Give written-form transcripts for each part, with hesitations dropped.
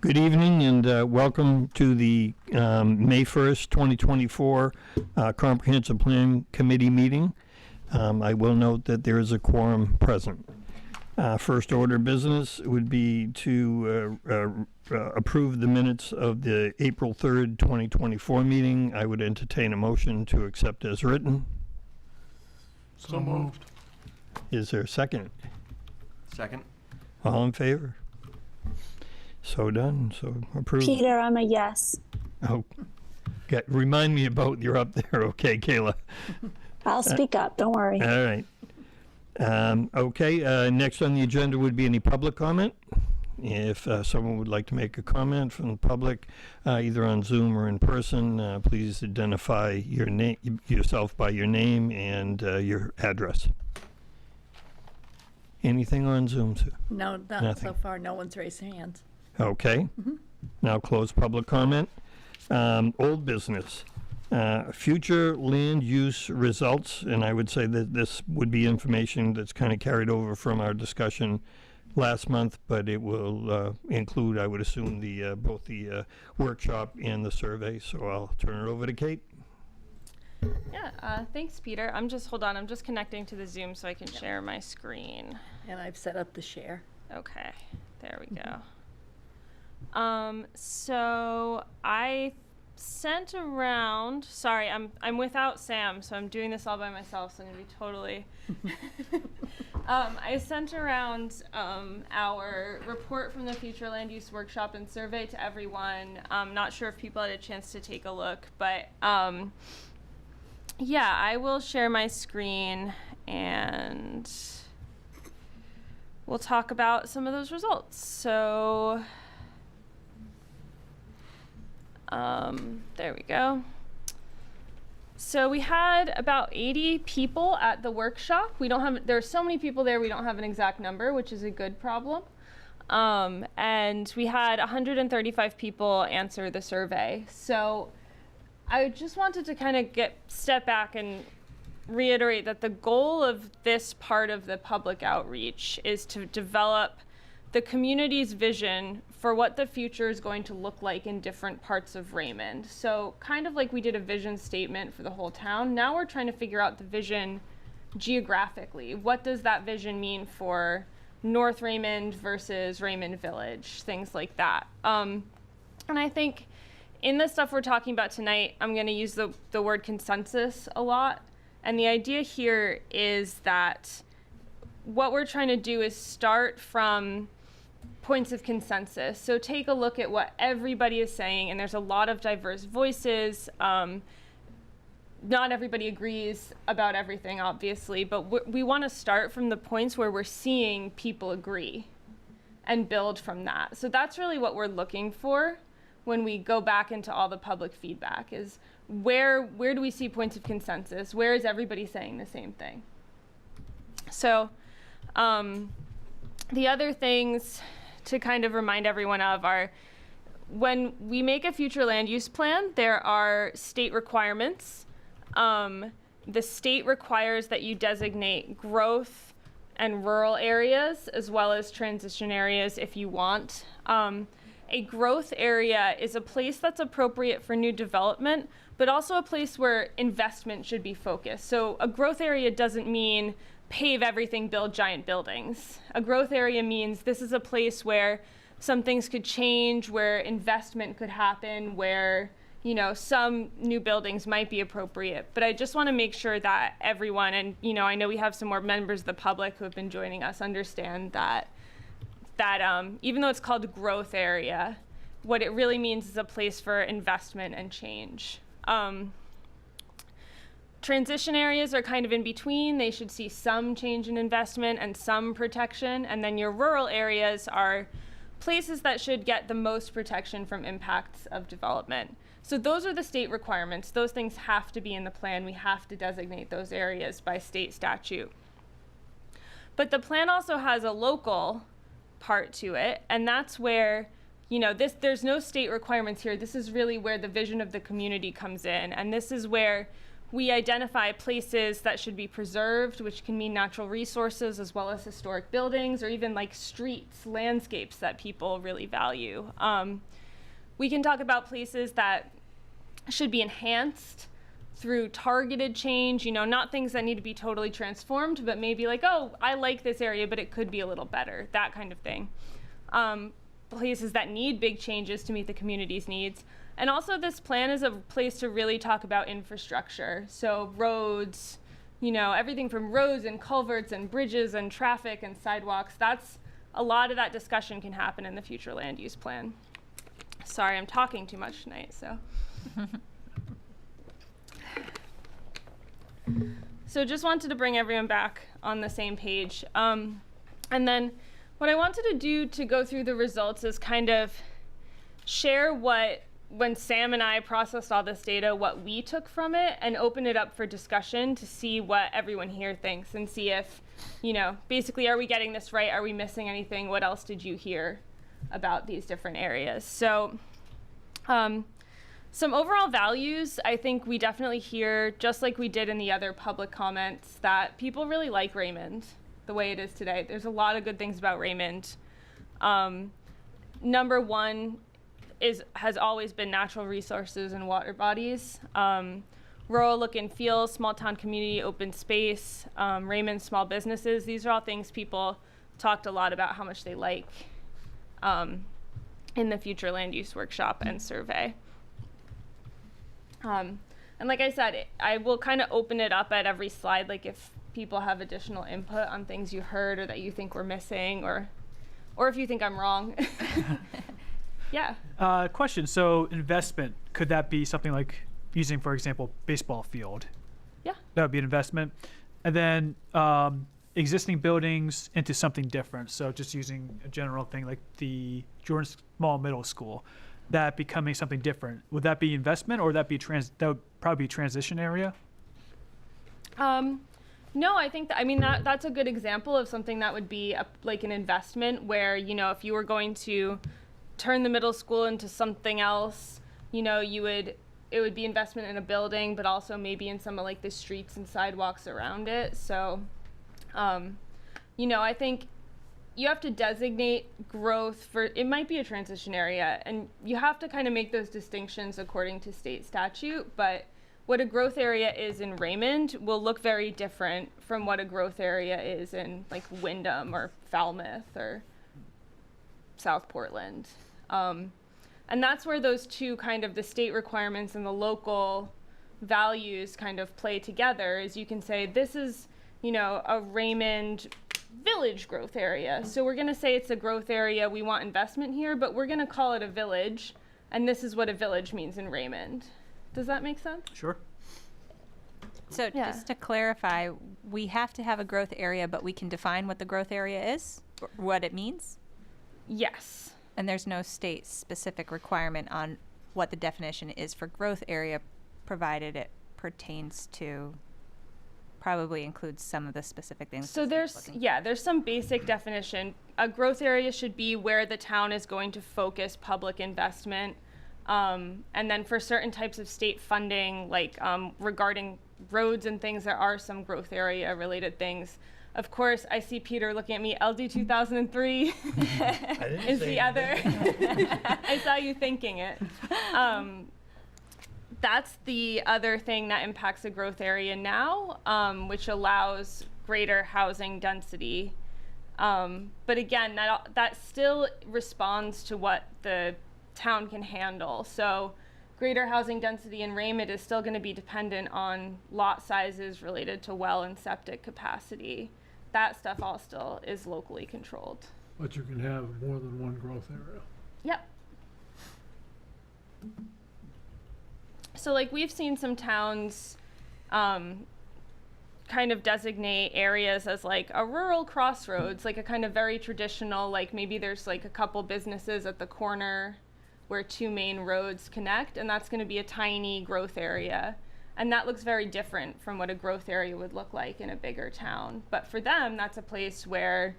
Good evening and welcome to the May 1st, 2024 Comprehensive Plan Committee meeting. I will note that there is a quorum present. First order of business would be to approve the minutes of the April 3rd, 2024 meeting. I would entertain a motion to accept as written. So moved. Is there a second? Second. All in favor? So done, so approved. Peter, I'm a yes. Oh, remind me about you're up there, okay, Kayla? I'll speak up, don't worry. All right. Okay, next on the agenda would be any public comment. If someone would like to make a comment from the public, either on Zoom or in person, please identify yourself by your name and your address. Anything on Zoom, Sue? No, Nothing. so far. No one's raised their hands. Okay. Now close public comment. Old business. Future land use results, and I would say that this would be information that's kind of carried over from our discussion last month, but it will include, I would assume, the both the workshop and the survey. So I'll turn it over to Kate. Yeah, thanks, Peter. I'm just connecting to the Zoom so I can share my screen. And I've set up the share. Okay, there we go. So I sent around, sorry, I'm without Sam, so I'm doing this all by myself, so I'm gonna be totally, I sent around our report from the Future Land Use Workshop and Survey to everyone. I'm not sure if people had a chance to take a look, but yeah, I will share my screen and we'll talk about some of those results. So there we go. So we had about 80 people at the workshop. There are so many people there, we don't have an exact number, which is a good problem. And we had 135 people answer the survey. So I just wanted to kind of step back and reiterate that the goal of this part of the public outreach is to develop the community's vision for what the future is going to look like in different parts of Raymond. So kind of like we did a vision statement for the whole town, now we're trying to figure out the vision geographically. What does that vision mean for North Raymond versus Raymond Village, things like that. And I think in the stuff we're talking about tonight, I'm gonna use the word consensus a lot. And the idea here is that what we're trying to do is start from points of consensus. So take a look at what everybody is saying, and there's a lot of diverse voices. Not everybody agrees about everything, obviously, but we want to start from the points where we're seeing people agree and build from that. So that's really what we're looking for when we go back into all the public feedback, is where do we see points of consensus? Where is everybody saying the same thing? So the other things to kind of remind everyone of are, when we make a future land use plan, there are state requirements. The state requires that you designate growth and rural areas as well as transition areas if you want. A growth area is a place that's appropriate for new development, but also a place where investment should be focused. So a growth area doesn't mean pave everything, build giant buildings. A growth area means this is a place where some things could change, where investment could happen, where, you know, some new buildings might be appropriate. But I just want to make sure that everyone, and, you know, I know we have some more members of the public who have been joining us, understand that even though it's called a growth area, what it really means is a place for investment and change. Transition areas are kind of in between. They should see some change in investment and some protection. And then your rural areas are places that should get the most protection from impacts of development. So those are the state requirements. Those things have to be in the plan. We have to designate those areas by state statute. But the plan also has a local part to it, and that's where, you know, there's no state requirements here. This is really where the vision of the community comes in, and this is where we identify places that should be preserved, which can mean natural resources as well as historic buildings, or even like streets, landscapes that people really value. We can talk about places that should be enhanced through targeted change, you know, not things that need to be totally transformed, but maybe like, oh, I like this area, but it could be a little better, that kind of thing. Places that need big changes to meet the community's needs. And also this plan is a place to really talk about infrastructure. So roads, you know, everything from roads and culverts and bridges and traffic and sidewalks, that's a lot of that discussion can happen in the future land use plan. Sorry, I'm talking too much tonight, so. So just wanted to bring everyone back on the same page. And then what I wanted to do to go through the results is kind of share what, when Sam and I processed all this data, what we took from it, and open it up for discussion to see what everyone here thinks and see if, you know, basically, are we getting this right? Are we missing anything? What else did you hear about these different areas? So some overall values, I think we definitely hear, just like we did in the other public comments, that people really like Raymond the way it is today. There's a lot of good things about Raymond. Number one has always been natural resources and water bodies. Rural look and feel, small town community, open space, Raymond small businesses. These are all things people talked a lot about how much they like in the future land use workshop and survey. And like I said, I will kind of open it up at every slide, like if people have additional input on things you heard or that you think we're missing, or if you think I'm wrong. Yeah. Question, so investment, could that be something like using, for example, baseball field? Yeah. That would be an investment. And then existing buildings into something different. So just using a general thing like the Jordan Small Middle School, that becoming something different. Would that be investment, or would that be that would probably be transition area? No, I think that's a good example of something that would be like an investment where, you know, if you were going to turn the middle school into something else, you know, it would be investment in a building, but also maybe in some of like the streets and sidewalks around it. So, you know, I think you have to designate growth for, it might be a transition area, and you have to kind of make those distinctions according to state statute, but what a growth area is in Raymond will look very different from what a growth area is in like Windham or Falmouth or South Portland. And that's where those two kind of the state requirements and the local values kind of play together, is you can say this is, you know, a Raymond village growth area. So we're going to say it's a growth area, we want investment here, but we're going to call it a village, and this is what a village means in Raymond. Does that make sense? Sure. So just to clarify, we have to have a growth area, but we can define what the growth area is, or what it means? Yes. And there's no state-specific requirement on what the definition is for growth area, provided it pertains to, probably includes some of the specific things. So there's some basic definition. A growth area should be where the town is going to focus public investment. And then for certain types of state funding, like regarding roads and things, there are some growth area related things. Of course, I see Peter looking at me. LD 2003 is the other. I saw you thinking it. That's the other thing that impacts a growth area now, which allows greater housing density. But again, that still responds to what the town can handle. So greater housing density in Raymond is still going to be dependent on lot sizes related to well and septic capacity. That stuff all still is locally controlled. But you can have more than one growth area. Yep. So like we've seen some towns kind of designate areas as like a rural crossroads, like a kind of very traditional, like maybe there's like a couple businesses at the corner where two main roads connect, and that's going to be a tiny growth area. And that looks very different from what a growth area would look like in a bigger town. But for them, that's a place where,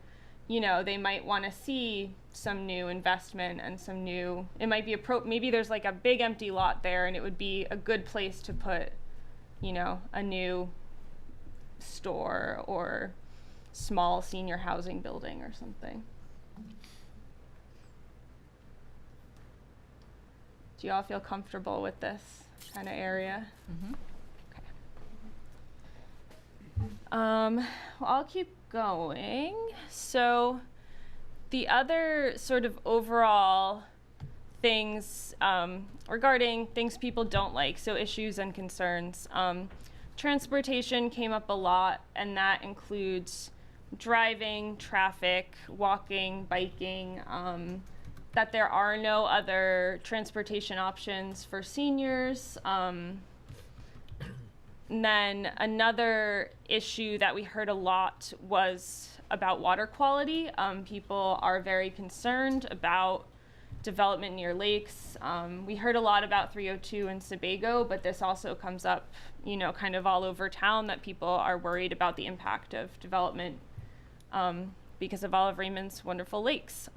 you know, they might want to see some new investment and some new, it might be maybe there's like a big empty lot there, and it would be a good place to put a new store or small senior housing building or something. Do you all feel comfortable with this kind of area? Well, I'll keep going. So the other sort of overall things regarding things people don't like, so issues and concerns. Transportation came up a lot, and that includes driving, traffic, walking, biking, that there are no other transportation options for seniors. And then another issue that we heard a lot was about water quality. People are very concerned about development near lakes. We heard a lot about 302 and Sebago, but this also comes up, kind of all over town, that people are worried about the impact of development because of all of Raymond's wonderful lakes.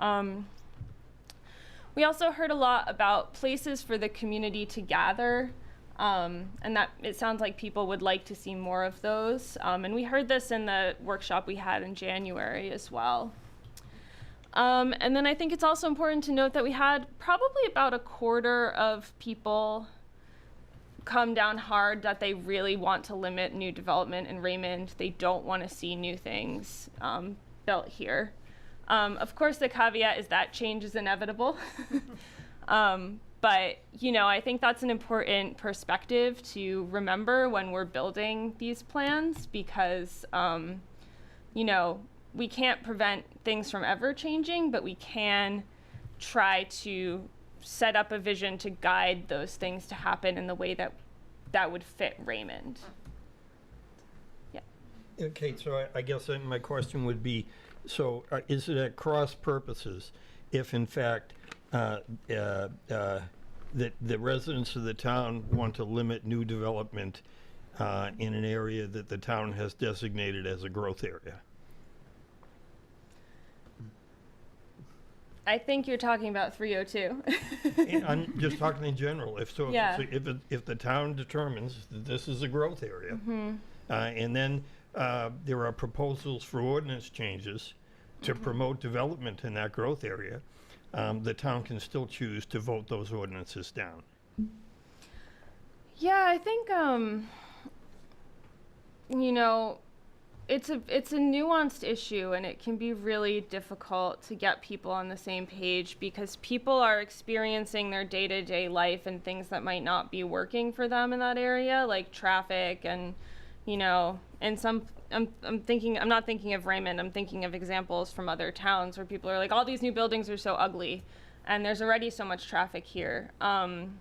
We also heard a lot about places for the community to gather, and that it sounds like people would like to see more of those. And we heard this in the workshop we had in January as well. And then I think it's also important to note that we had probably about a quarter of people come down hard that they really want to limit new development in Raymond. They don't want to see new things built here. Of course, the caveat is that change is inevitable. But, I think that's an important perspective to remember when we're building these plans because, we can't prevent things from ever changing, but we can try to set up a vision to guide those things to happen in the way that would fit Raymond. Yeah. Okay, so I guess my question would be, so is it at cross purposes if in fact that the residents of the town want to limit new development in an area that the town has designated as a growth area? I think you're talking about 302. I'm just talking in general. If the town determines that this is a growth area, and then there are proposals for ordinance changes to promote development in that growth area, the town can still choose to vote those ordinances down. Yeah, I think it's a nuanced issue, and it can be really difficult to get people on the same page because people are experiencing their day-to-day life and things that might not be working for them in that area, like traffic and and I'm not thinking of Raymond, I'm thinking of examples from other towns where people are like, all these new buildings are so ugly and there's already so much traffic here. And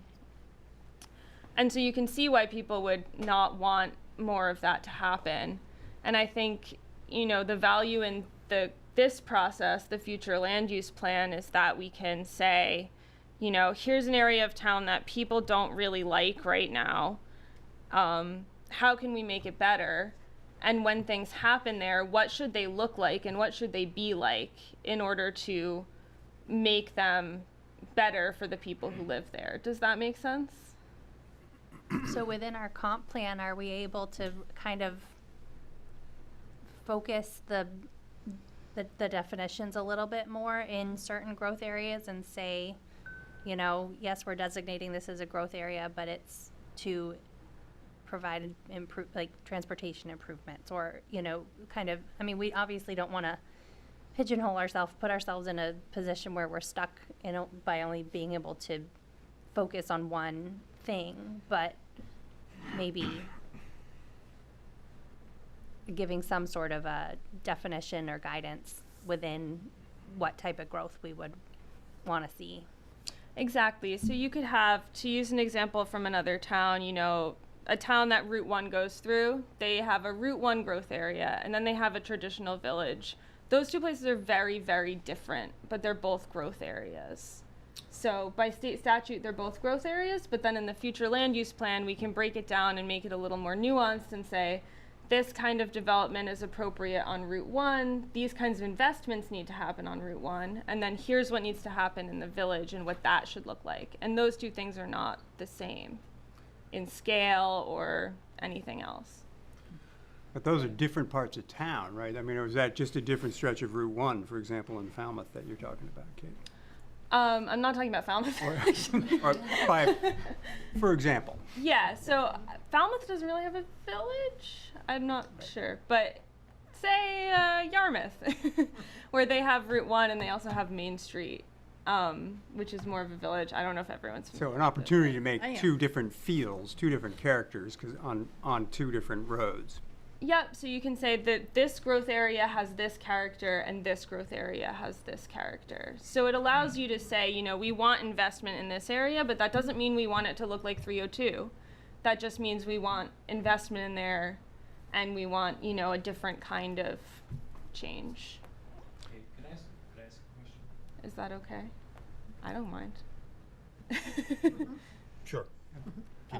so you can see why people would not want more of that to happen. And I think, the value in this process, the future land use plan, is that we can say, here's an area of town that people don't really like right now. How can we make it better? And when things happen there, what should they look like and what should they be like in order to make them better for the people who live there? Does that make sense? So within our comp plan, are we able to kind of focus the definitions a little bit more in certain growth areas and say, yes, we're designating this as a growth area, but it's to provide transportation improvements or, we obviously don't want to pigeonhole ourselves, put ourselves in a position where we're stuck by only being able to focus on one thing, but maybe giving some sort of a definition or guidance within what type of growth we would want to see. Exactly. So you could have, to use an example from another town, a town that Route 1 goes through, they have a Route 1 growth area, and then they have a traditional village. Those two places are very, very different, but they're both growth areas. So by state statute, they're both growth areas, but then in the future land use plan, we can break it down and make it a little more nuanced and say, this kind of development is appropriate on Route 1, these kinds of investments need to happen on Route 1, and then here's what needs to happen in the village and what that should look like. And those two things are not the same in scale or anything else. But those are different parts of town, right? I mean, or is that just a different stretch of Route 1, for example, in Falmouth that you're talking about, Kate? I'm not talking about Falmouth. Or for example. Yeah, so Falmouth doesn't really have a village. I'm not sure, but say Yarmouth, where they have Route 1 and they also have Main Street, which is more of a village. I don't know if everyone's. So an opportunity to make I am. two different feels, two different characters, 'cause on two different roads. Yep, so you can say that this growth area has this character and this growth area has this character. So it allows you to say, you know, we want investment in this area, but that doesn't mean we want it to look like 302. That just means we want investment in there and we want, you know, a different kind of change. Hey, could I ask a question? Is that okay? I don't mind. Sure.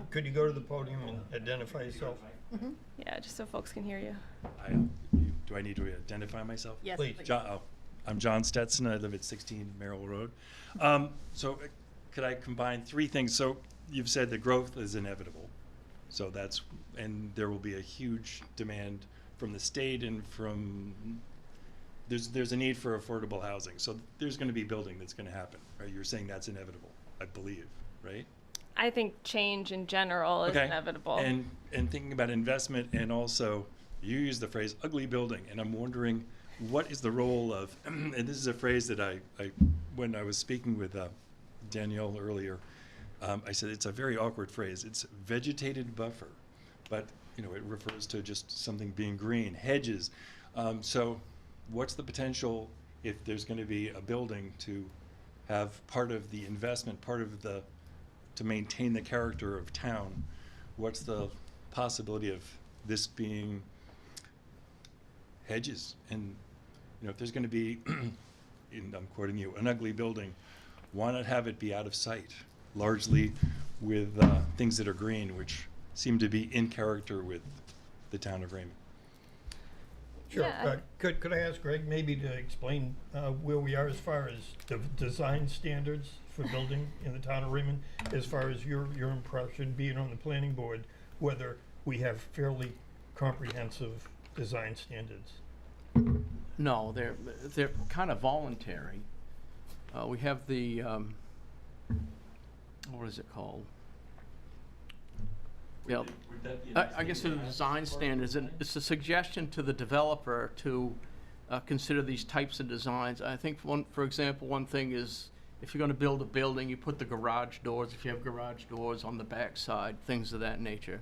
Could you go to the podium and identify yourself? Yeah, just so folks can hear you. Do I need to identify myself? Yes, Please. I'm John Stetson. I live at 16 Merrill Road. Could I combine three things? So you've said that growth is inevitable. So and there will be a huge demand from the state and from, there's a need for affordable housing. So there's going to be building that's going to happen, right? You're saying that's inevitable, I believe, right? I think change in general is inevitable. And thinking about investment, and also you use the phrase ugly building, and I'm wondering what is the role of, and this is a phrase that I when I was speaking with Danielle earlier, I said it's a very awkward phrase. It's vegetated buffer, but you know it refers to just something being green, hedges. So what's the potential if there's going to be a building to have part of the investment, to maintain the character of town? What's the possibility of this being hedges? And you know, if there's going to be, I'm quoting you, an ugly building, why not have it be out of sight, largely with things that are green, which seem to be in character with the town of Raymond? Sure. Yeah. Could I ask Greg maybe to explain where we are as far as the design standards for building in the town of Raymond, as far as your impression being on the planning board, whether we have fairly comprehensive design standards? No, they're kind of voluntary. We have the, what is it called? Yeah, I guess the design standards, and it's a suggestion to the developer to consider these types of designs. I think for example, one thing is if you're going to build a building, you put the garage doors, if you have garage doors on the back side, things of that nature.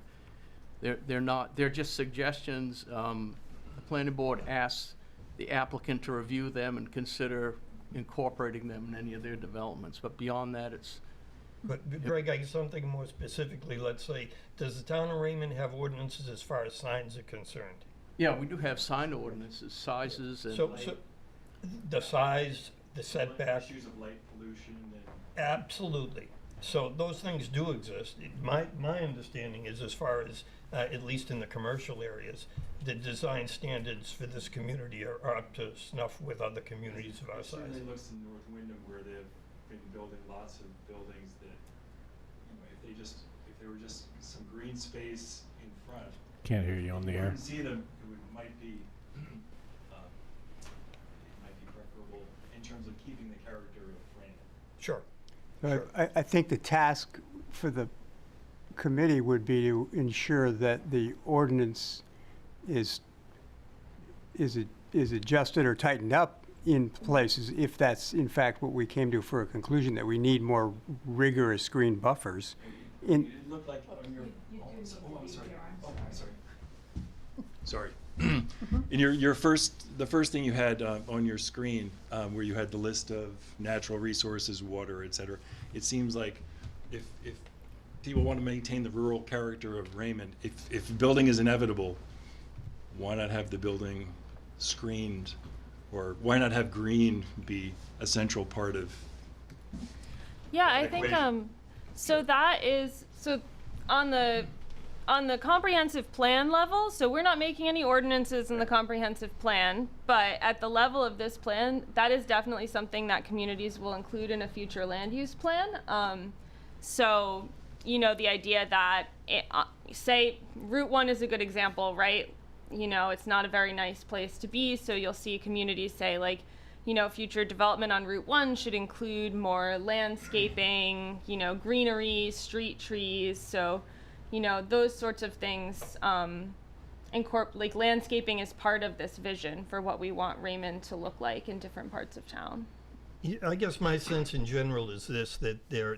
They're just suggestions. The planning board asks the applicant to review them and consider incorporating them in any of their developments. But beyond that, it's. But Greg, I guess something more specifically, let's say, does the town of Raymond have ordinances as far as signs are concerned? Yeah, we do have sign ordinances, sizes, and. So the size, the setback. Issues of light pollution and. Absolutely. So those things do exist. My understanding is, as far as, at least in the commercial areas, the design standards for this community are up to snuff with other communities of our It size. certainly looks in North Wyndham where they've been building lots of buildings that, you know, if there were just some green space in front. Can't hear you on the You air. wouldn't see them, might be preferable in terms of keeping the character of Raymond. Sure. I think the task for the committee would be to ensure that the ordinance is adjusted or tightened up in places, if that's in fact what we came to for a conclusion, that we need more rigorous green buffers. It looked like on your. I'm sorry. I'm sorry. Sorry. In the first thing you had on your screen, where you had the list of natural resources, water, et cetera, it seems like if people want to maintain the rural character of Raymond, if building is inevitable, why not have the building screened, or why not have green be a central part of? Yeah, I think so on the comprehensive plan level, so we're not making any ordinances in the comprehensive plan, but at the level of this plan, that is definitely something that communities will include in a future land use plan. So the idea that say Route 1 is a good example, right? It's not a very nice place to be, so you'll see communities say like, future development on Route 1 should include more landscaping, greenery, street trees. So, those sorts of things, like landscaping is part of this vision for what we want Raymond to look like in different parts of town. Yeah, I guess my sense in general is this, that there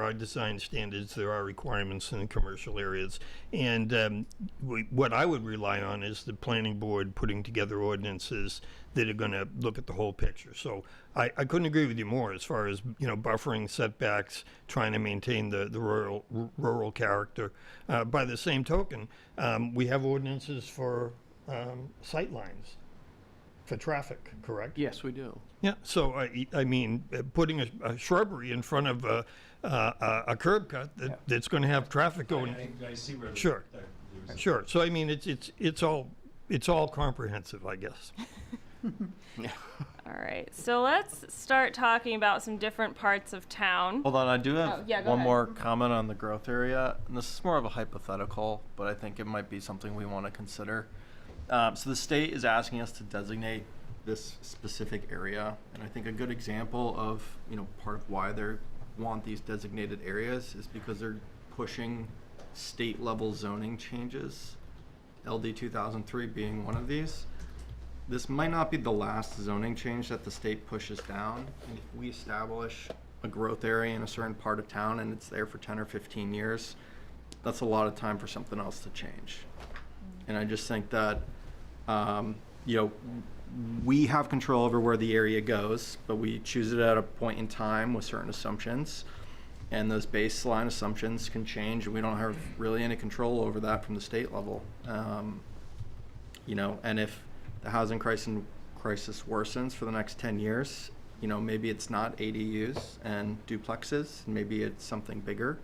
are design standards, there are requirements in commercial areas, and what I would rely on is the planning board putting together ordinances that are going to look at the whole picture. So I couldn't agree with you more as far as buffering setbacks, trying to maintain the rural character. By the same token, we have ordinances for sight lines for traffic, correct? Yes, we do. Yeah, so I mean, putting a shrubbery in front of a curb cut that's going to have traffic going. I see where. Sure, sure. So I mean, it's all comprehensive, I guess. All right, so let's start talking about some different parts of town. Hold on, I do have yeah, go one ahead. more comment on the growth area. And this is more of a hypothetical, but I think it might be something we want to consider. So the state is asking us to designate this specific area, and I think a good example of part of why they want these designated areas is because they're pushing state level zoning changes, LD 2003 being one of these. This might not be the last zoning change that the state pushes down. And if we establish a growth area in a certain part of town and it's there for 10 or 15 years, that's a lot of time for something else to change. And I just think that we have control over where the area goes, but we choose it at a point in time with certain assumptions, and those baseline assumptions can change, and we don't have really any control over that from the state level. And if the housing crisis worsens for the next 10 years, maybe it's not ADUs and duplexes, maybe it's something bigger,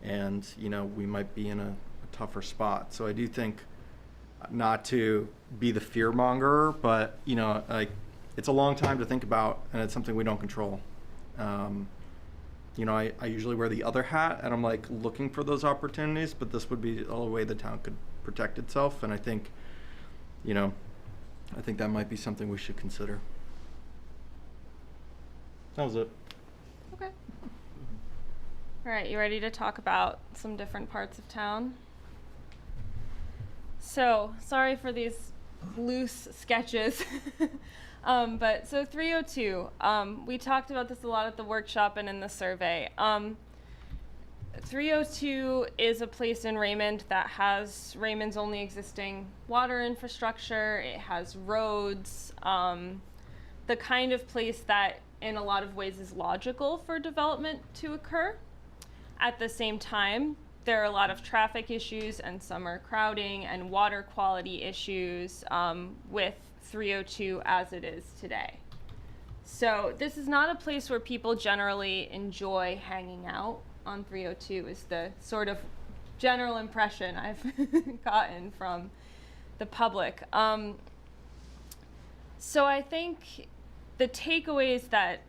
and we might be in a tougher spot. So I do think, not to be the fear monger, but it's a long time to think about, and it's something we don't control. I usually wear the other hat, and I'm like looking for those opportunities, but this would be a way the town could protect itself, and I think that might be something we should consider. That was it. Okay. All right, you ready to talk about some different parts of town? So, sorry for these loose sketches. But so 302, we talked about this a lot at the workshop and in the survey. 302 is a place in Raymond that has Raymond's only existing water infrastructure. It has roads, the kind of place that in a lot of ways is logical for development to occur. At the same time, there are a lot of traffic issues and summer crowding and water quality issues with 302 as it is today. So this is not a place where people generally enjoy hanging out on 302 is the sort of general impression I've gotten from the public. So I think the takeaways that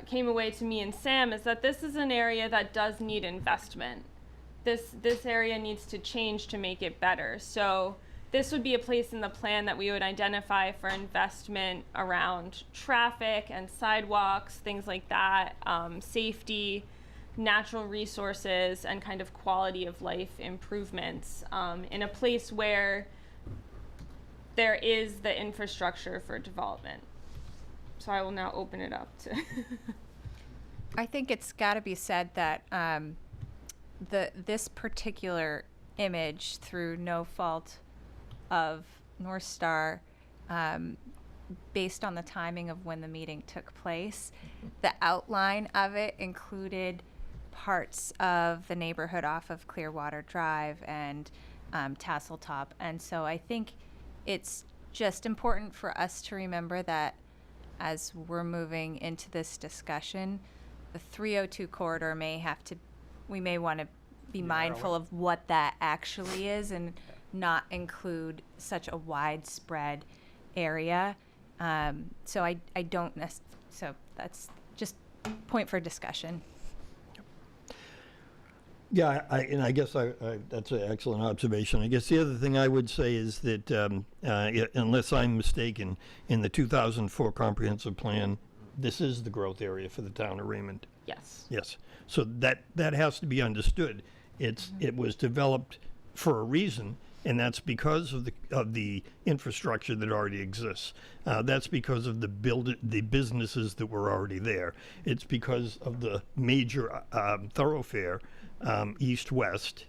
came away to me and Sam is that this is an area that does need investment. This area needs to change to make it better. So this would be a place in the plan that we would identify for investment around traffic and sidewalks, things like that, safety, natural resources, and kind of quality of life improvements in a place where there is the infrastructure for development. So I will now open it up to. I think it's got to be said that this particular image, through no fault of North Star, based on the timing of when the meeting took place, the outline of it included parts of the neighborhood off of Clearwater Drive and Tasseltop. And so I think it's just important for us to remember that as we're moving into this discussion, the 302 corridor we may want to be mindful of what that actually is and not include such a widespread area. So that's just point for discussion. Yeah, and I guess that's an excellent observation. I guess the other thing I would say is that, unless I'm mistaken, in the 2004 comprehensive plan, this is the growth area for the town of Raymond. Yes. Yes. So that has to be understood. It was developed for a reason, and that's because of the infrastructure that already exists. That's because of the businesses that were already there. It's because of the major thoroughfare, east-west,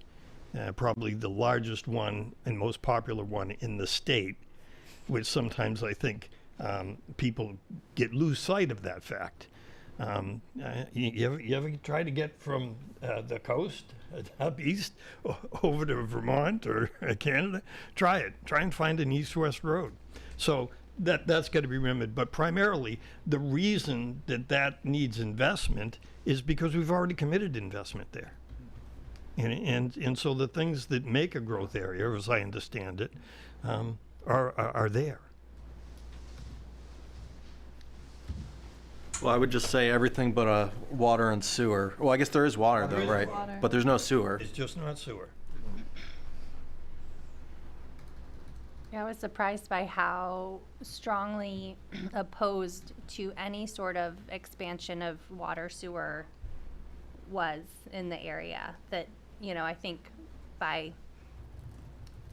probably the largest one and most popular one in the state, which sometimes I think people lose sight of that fact. You ever try to get from the coast up east over to Vermont or Canada? Try it. Try and find an east-west road. So that's got to be remembered. But primarily, the reason that needs investment is because we've already committed investment there. And so the things that make a growth area, as I understand it, are there. Well, I would just say everything but water and sewer. Well, I guess there is water There though, is right? water. But there's no sewer. It's just not sewer. Yeah, I was surprised by how strongly opposed to any sort of expansion of water sewer was in the area. That, I think by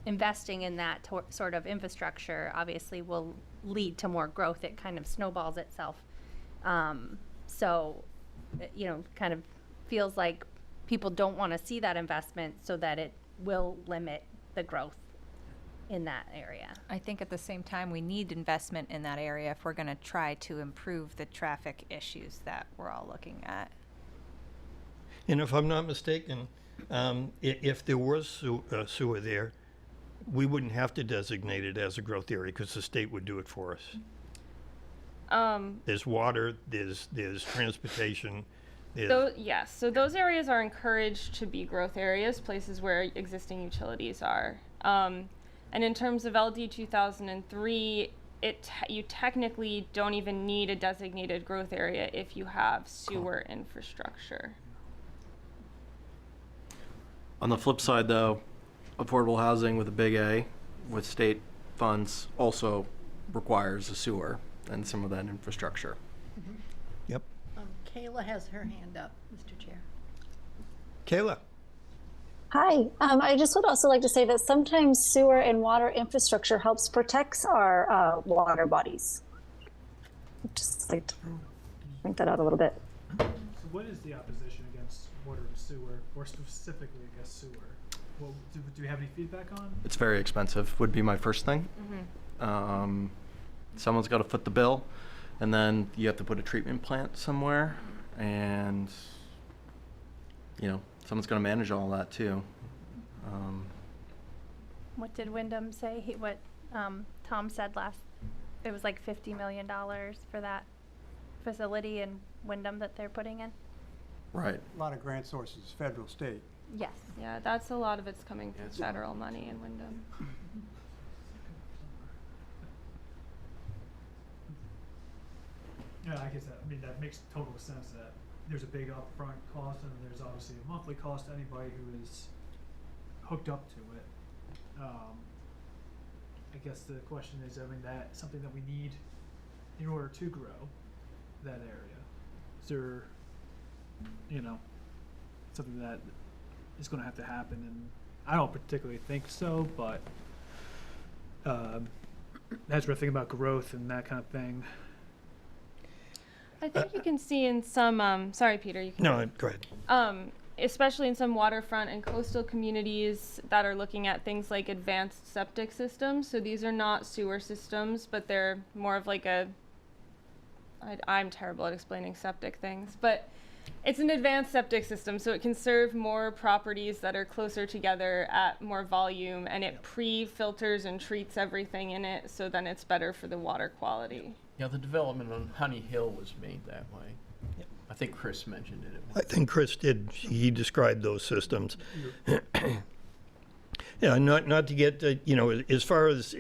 investing in that sort of infrastructure obviously will lead to more growth. It kind of snowballs itself. So, kind of feels like people don't want to see that investment so that it will limit the growth in that area. I think at the same time, we need investment in that area if we're going to try to improve the traffic issues that we're all looking at. And if I'm not mistaken, if there was sewer there, we wouldn't have to designate it as a growth area because the state would do it for us. There's water, there's transportation. Yes, so those areas are encouraged to be growth areas, places where existing utilities are. And in terms of LD 2003, you technically don't even need a designated growth area if you have sewer infrastructure. On the flip side, though, affordable housing with a big A, with state funds, also requires a sewer and some of that infrastructure. Yep. Kayla has her hand up, Mr. Chair. Kayla? Hi. I just would also like to say that sometimes sewer and water infrastructure helps protect our water bodies. Just like to think that out a little bit. So what is the opposition against water and sewer, or specifically against sewer? Well, do we have any feedback on? It's very expensive, would be my first thing. Someone's got to foot the bill, and then you have to put a treatment plant somewhere, and someone's going to manage all that too. What did Wyndham say? Tom said last, it was like $50 million for that facility in Wyndham that they're putting in? Right. A lot of grant sources, federal, state. Yes. Yeah, that's a lot of it's coming from federal money in Wyndham. Yeah, I guess that makes total sense that there's a big upfront cost and there's obviously a monthly cost to anybody who is hooked up to it. I guess the question is, that's something that we need in order to grow that area. Is there, something that is going to have to happen? And I don't particularly think so, but as we're thinking about growth and that kind of thing. I think you can see in some, sorry, Peter, you can. No, go ahead. Especially in some waterfront and coastal communities that are looking at things like advanced septic systems. So these are not sewer systems, but they're more of like I'm terrible at explaining septic things, but it's an advanced septic system, so it can serve more properties that are closer together at more volume, and it pre-filters and treats everything in it, so then it's better for the water quality. Yeah, the development on Honey Hill was made that way. Yep. I think Chris mentioned it. I think Chris did. He described those systems. Yeah, not to get, as far as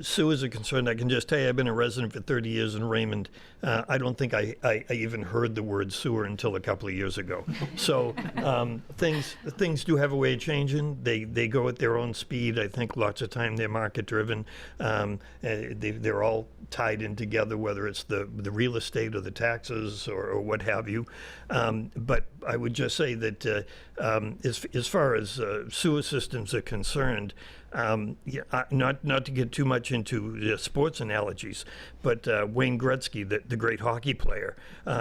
sewers are concerned, I can just tell you, I've been a resident for 30 years in Raymond. I don't think I even heard the word sewer until a couple of years ago. So things do have a way of changing. They go at their own speed. I think lots of time they're market driven. They're all tied in together, whether it's the real estate or the taxes or what have you. But I would just say that as far as sewer systems are concerned, not to get too much into sports analogies, but Wayne Gretzky, the great hockey player,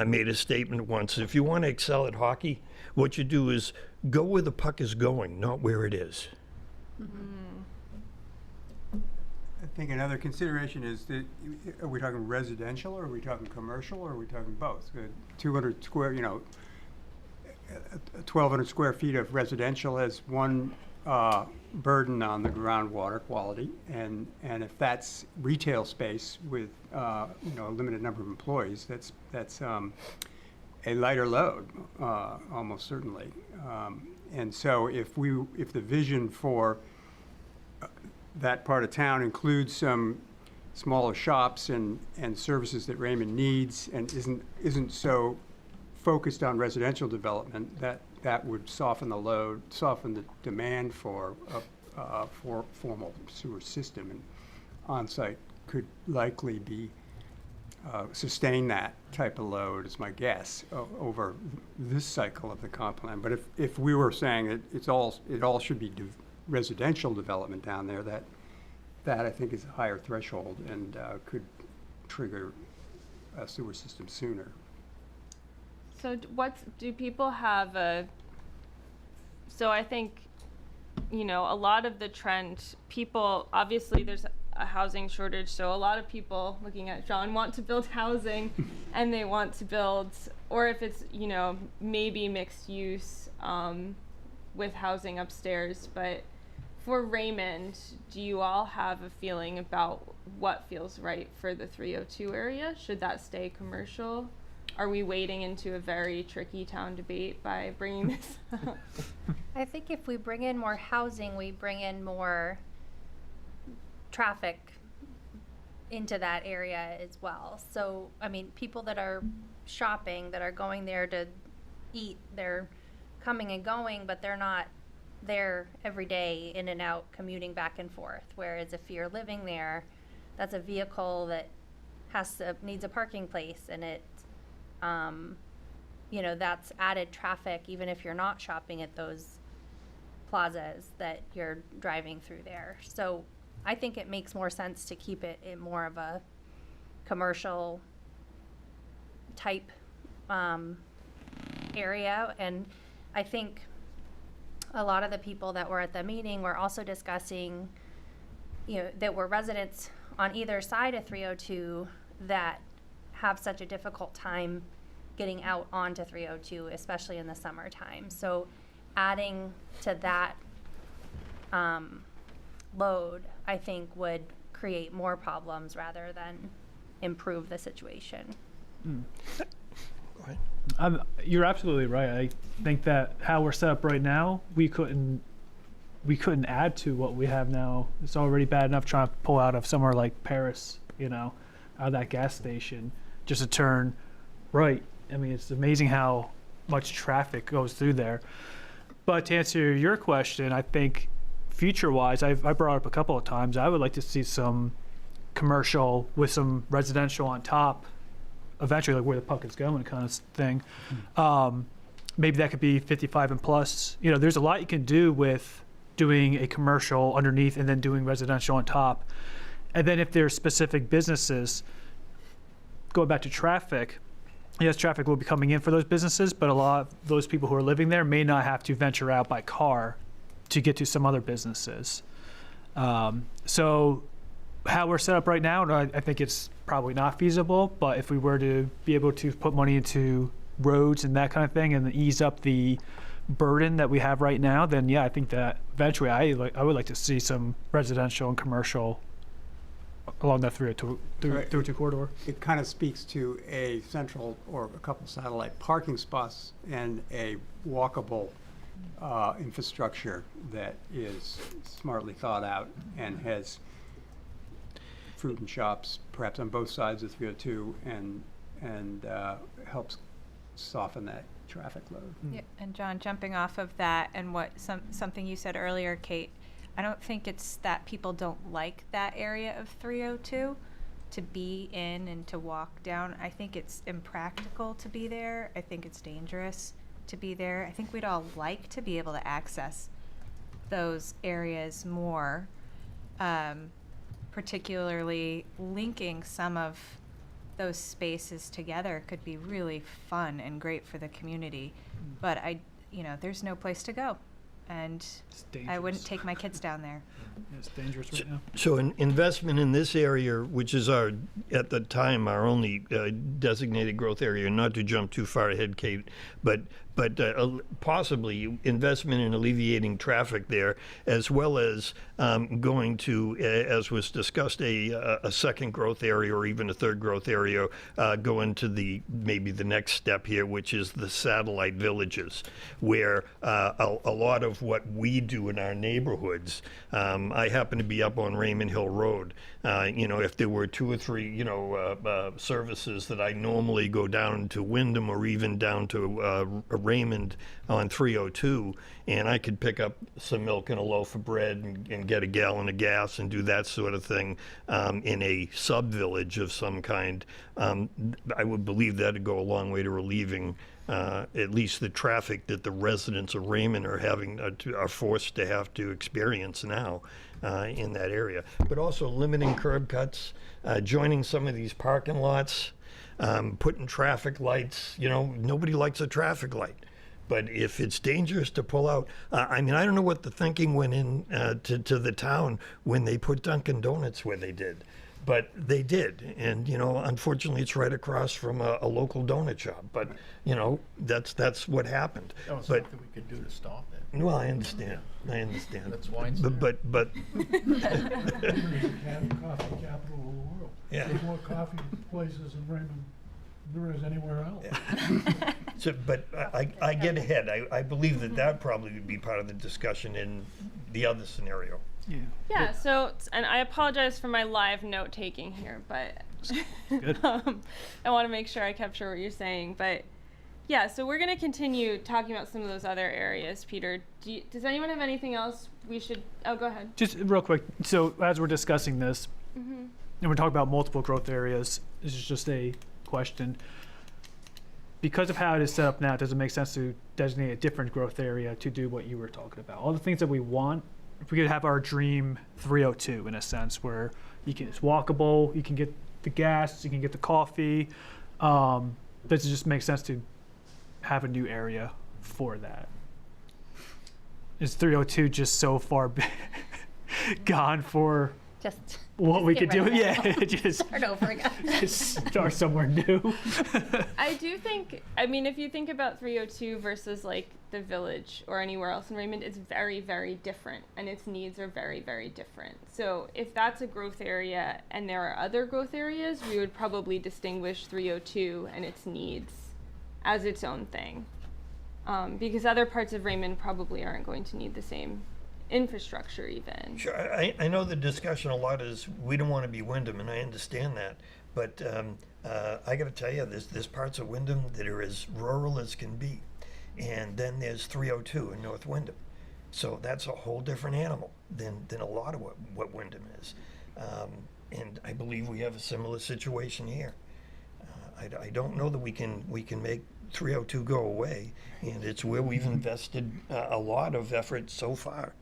made a statement once: if you want to excel at hockey, what you do is go where the puck is going, not where it is. I think another consideration is that, are we talking residential, or are we talking commercial, or are we talking both? 200 square, 1,200 square feet of residential has one burden on the groundwater quality, and if that's retail space with a limited number of employees, that's a lighter load, almost certainly. And so if the vision for that part of town includes some smaller shops and services that Raymond needs, and isn't so focused on residential development, that would soften the load, soften the demand for formal sewer system, and on-site could likely be sustain that type of load, is my guess, over this cycle of the CompPlan. But if we were saying that it all should be residential development down there, that I think is a higher threshold and could trigger a sewer system sooner. So do people have so I think, a lot of the trend, people, obviously there's a housing shortage, so a lot of people, looking at John, want to build housing and they want to build, or if it's, maybe mixed use with housing upstairs. But for Raymond, do you all have a feeling about what feels right for the 302 area? Should that stay commercial? Are we wading into a very tricky town debate by bringing this up? I think if we bring in more housing, we bring in more traffic into that area as well. So, people that are shopping, that are going there to eat, they're coming and going, but they're not there every day, in and out, commuting back and forth. Whereas if you're living there, that's a vehicle that needs a parking place, and it that's added traffic, even if you're not shopping at those plazas that you're driving through there. So I think it makes more sense to keep it in more of a commercial type area. And I think a lot of the people that were at the meeting were also discussing, that were residents on either side of 302 that have such a difficult time getting out onto 302, especially in the summertime. So adding to that load, I think, would create more problems rather than improve the situation. Go ahead. You're absolutely right. I think that how we're set up right now, we couldn't add to what we have now. It's already bad enough trying to pull out of somewhere like Paris, out of that gas station, just to turn right. It's amazing how much traffic goes through there. But to answer your question, I think future-wise, I brought up a couple of times, I would like to see some commercial with some residential on top, eventually, like where the puck is going kind of thing. Maybe that could be 55 and plus. There's a lot you can do with doing a commercial underneath and then doing residential on top. And then if there's specific businesses, going back to traffic, yes, traffic will be coming in for those businesses, but a lot of those people who are living there may not have to venture out by car to get to some other businesses. So how we're set up right now, I think it's probably not feasible, but if we were to be able to put money into roads and that kind of thing and ease up the burden that we have right now, then yeah, I think that eventually I would like to see some residential and commercial along that 302 corridor. It kind of speaks to a central or a couple satellite parking spots and a walkable infrastructure that is smartly thought out and has fruit and shops, perhaps on both sides of 302, and helps soften that traffic load. Yeah, and John, jumping off of that and what something you said earlier, Kate, I don't think it's that people don't like that area of 302 to be in and to walk down. I think it's impractical to be there. I think it's dangerous to be there. I think we'd all like to be able to access those areas more, particularly linking some of those spaces together could be really fun and great for the community. But there's no place to go, and I wouldn't take my kids down there. It's dangerous right now. So an investment in this area, which is at the time, our only designated growth area, not to jump too far ahead, Kate, but possibly investment in alleviating traffic there, as well as going to, as was discussed, a second growth area or even a third growth area, go into maybe the next step here, which is the satellite villages, where a lot of what we do in our neighborhoods, I happen to be up on Raymond Hill Road. If there were 2 or 3, services that I normally go down to Wyndham or even down to Raymond on 302, and I could pick up some milk and a loaf of bread and get a gallon of gas and do that sort of thing in a sub-village of some kind, I would believe that would go a long way to relieving at least the traffic that the residents of Raymond are forced to have to experience now in that area. But also limiting curb cuts, joining some of these parking lots, putting traffic lights. Nobody likes a traffic light. But if it's dangerous to pull out, I don't know what the thinking went in to the town when they put Dunkin' Donuts where they did. But they did, and unfortunately, it's right across from a local donut shop. But that's what happened. That was But something we could do to stop it. well, I understand. That's wine. But Coffee capital of the world. Yeah. There's more coffee places in Raymond than there is anywhere else. But I get ahead. I believe that probably would be part of the discussion in the other scenario. Yeah, so, and I apologize for my live note taking here, but Good. I want to make sure I capture what you're saying. But yeah, so we're going to continue talking about some of those other areas. Peter, does anyone have anything else we should, go ahead. Just real quick. So as we're discussing this, and we're talking about multiple growth areas, this is just a question. Because of how it is set up now, does it make sense to designate a different growth area to do what you were talking about? All the things that we want, if we could have our dream 302 in a sense, where it's walkable, you can get the gas, you can get the coffee. Does it just make sense to have a new area for that? Is 302 just so far gone for Just what we get could do? rid of Yeah, that. just start over again. just start somewhere new. I do think, if you think about 302 versus like the village or anywhere else in Raymond, it's very, very different, and its needs are very, very different. So if that's a growth area and there are other growth areas, we would probably distinguish 302 and its needs as its own thing. Because other parts of Raymond probably aren't going to need the same infrastructure even. Sure, I know the discussion a lot is we don't want to be Wyndham, and I understand that. But I got to tell you, there's parts of Wyndham that are as rural as can be. And then there's 302 in North Wyndham. So that's a whole different animal than a lot of what Wyndham is. And I believe we have a similar situation here. I don't know that we can make 302 go away, and it's where we've invested a lot of effort so far.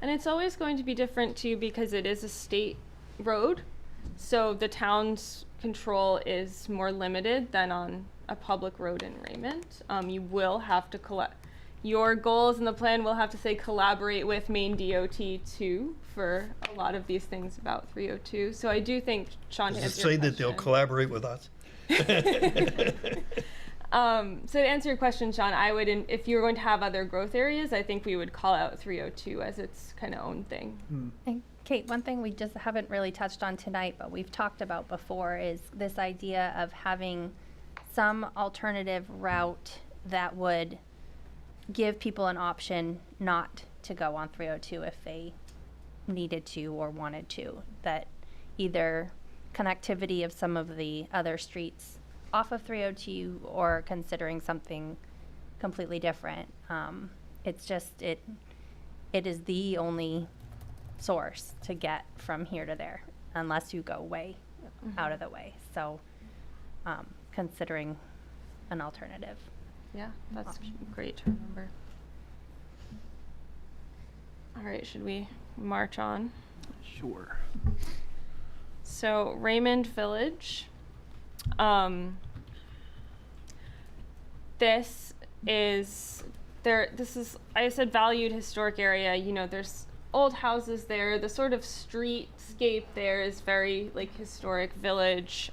And it's always going to be different too, because it is a state road, so the town's control is more limited than on a public road in Raymond. You will have to your goals in the plan will have to say collaborate with Maine DOT too for a lot of these things about 302. So I do think Sean Does it has say that they'll collaborate with us? So to answer your question, Sean, I would, if you were going to have other growth areas, I think we would call out 302 as its kind of own thing. And Kate, one thing we just haven't really touched on tonight, but we've talked about before, is this idea of having some alternative route that would give people an option not to go on 302 if they needed to or wanted to. That either connectivity of some of the other streets off of 302 or considering something completely different. It's just, it is the only source to get from here to there, unless you go way out of the way. So considering an alternative. Yeah, that's great to remember. All right, should we march on? Sure. So Raymond Village. This is I said valued historic area. You know, there's old houses there. The sort of streetscape there is very like historic village.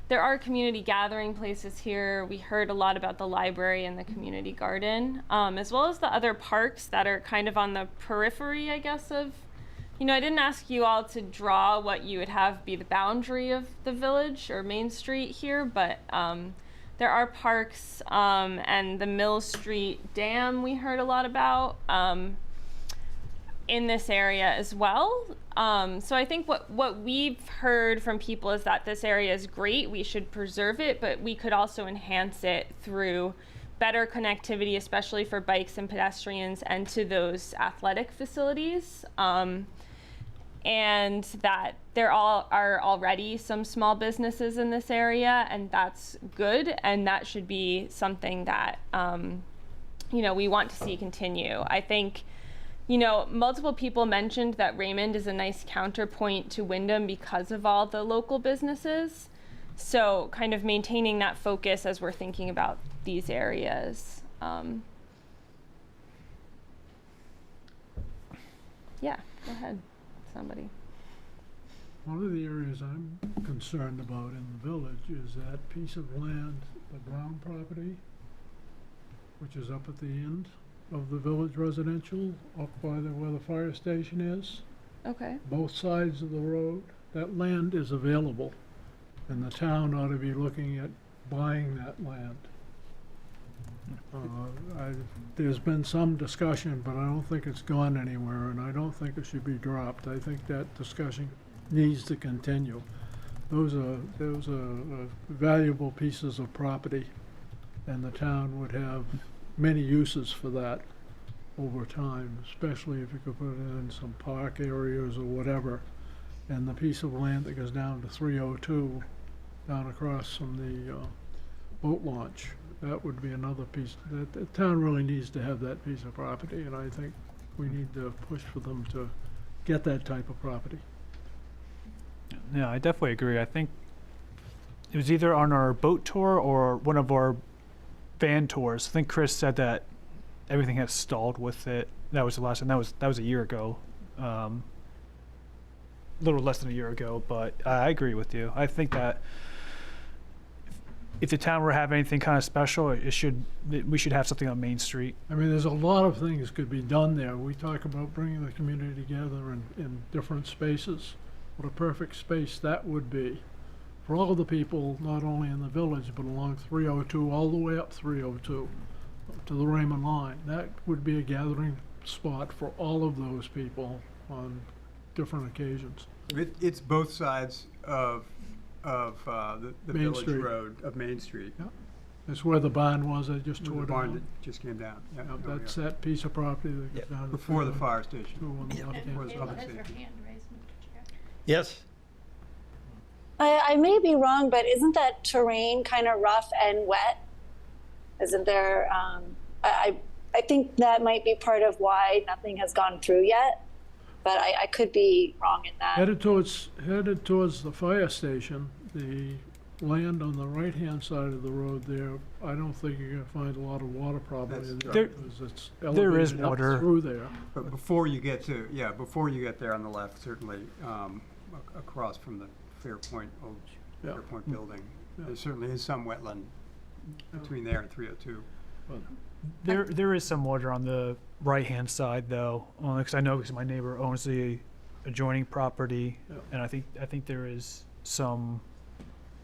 There are community gathering places here. We heard a lot about the library and the community garden, as well as the other parks that are kind of on the periphery, I guess, of, you know, I didn't ask you all to draw what you would have be the boundary of the village or Main Street here, but there are parks, and the Mill Street Dam we heard a lot about in this area as well. So I think what we've heard from people is that this area is great, we should preserve it, but we could also enhance it through better connectivity, especially for bikes and pedestrians, and to those athletic facilities. And that there are already some small businesses in this area, and that's good, and that should be something that you know, we want to see continue. I think, you know, multiple people mentioned that Raymond is a nice counterpoint to Wyndham because of all the local businesses. So kind of maintaining that focus as we're thinking about these areas. Yeah, go ahead, somebody. One of the areas I'm concerned about in the village is that piece of land, the Brown property, which is up at the end of the village residential, up by where the fire station is. Okay. Both sides of the road, that land is available, and the town ought to be looking at buying that land. There's been some discussion, but I don't think it's gone anywhere, and I don't think it should be dropped. I think that discussion needs to continue. Those are valuable pieces of property, and the town would have many uses for that over time, especially if you could put it in some park areas or whatever. And the piece of land that goes down to 302, down across from the boat launch, that would be another piece. The town really needs to have that piece of property, and I think we need to push for them to get that type of property. Yeah, I definitely agree. I think it was either on our boat tour or one of our van tours. I think Chris said that everything has stalled with it. That was the last, and that was a year ago, a little less than a year ago. But I agree with you. I think that if the town were to have anything kind of special, we should have something on Main Street. I mean, there's a lot of things could be done there. We talk about bringing the community together in different spaces. What a perfect space that would be for all of the people, not only in the village, but along 302, all the way up 302 to the Raymond line. That would be a gathering spot for all of those people on different occasions. It's both sides of the Main village Street. road of Main Street. Yeah. That's where the barn was, I just The tore barn down. that just came down. Yeah, Yeah, there we that's are. that piece of property that goes down to Before the 302 fire station. on the left-hand Before the side. public Kayla has her safety. hand raised, Mr. Chair. Yes. I may be wrong, but isn't that terrain kind of rough and wet? Isn't there? I think that might be part of why nothing has gone through yet, but I could be wrong in that. Headed towards the fire station, the land on the right-hand side of the road there, I don't think you're gonna find a lot of water probably That's there, right. because it's There is elevated up water. through there. But before you get there on the left, certainly, across from the Fairpoint, old Yeah. Fairpoint building, Yeah. there certainly is some wetland between there and 302. There is some water on the right-hand side, though, because I know because my neighbor owns the adjoining property, Yeah. and I think there is some.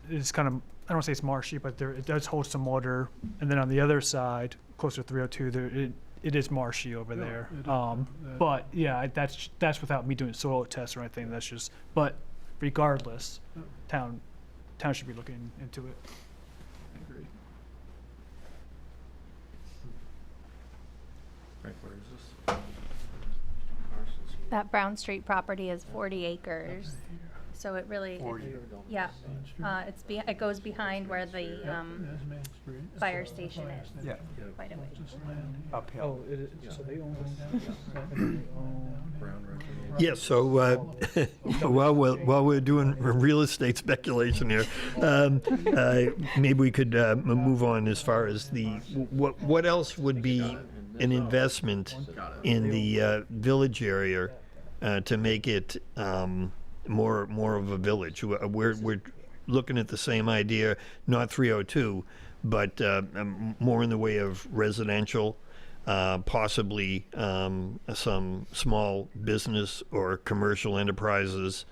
It's kind of, I don't want to say it's marshy, but it does hold some water. And then on the other side, closer to 302, it is marshy over Yeah, there. it is, But yeah, that's without me doing soil tests or anything. That's just, but regardless, Yeah. town should be looking into it. I agree. Right, where is this? That Brown Street property is 40 acres. So it really, 40. yeah, Main Street. it goes behind where the There's Main Street. fire station is. Yeah, Quite a ways. Just land here. uphill. So they own Yes, so while we're doing real estate speculation here, maybe we could move on as far as what else would be an investment in the village area to make it more of a village. We're looking at the same idea, not 302, but more in the way of residential. Possibly some small business or commercial enterprises,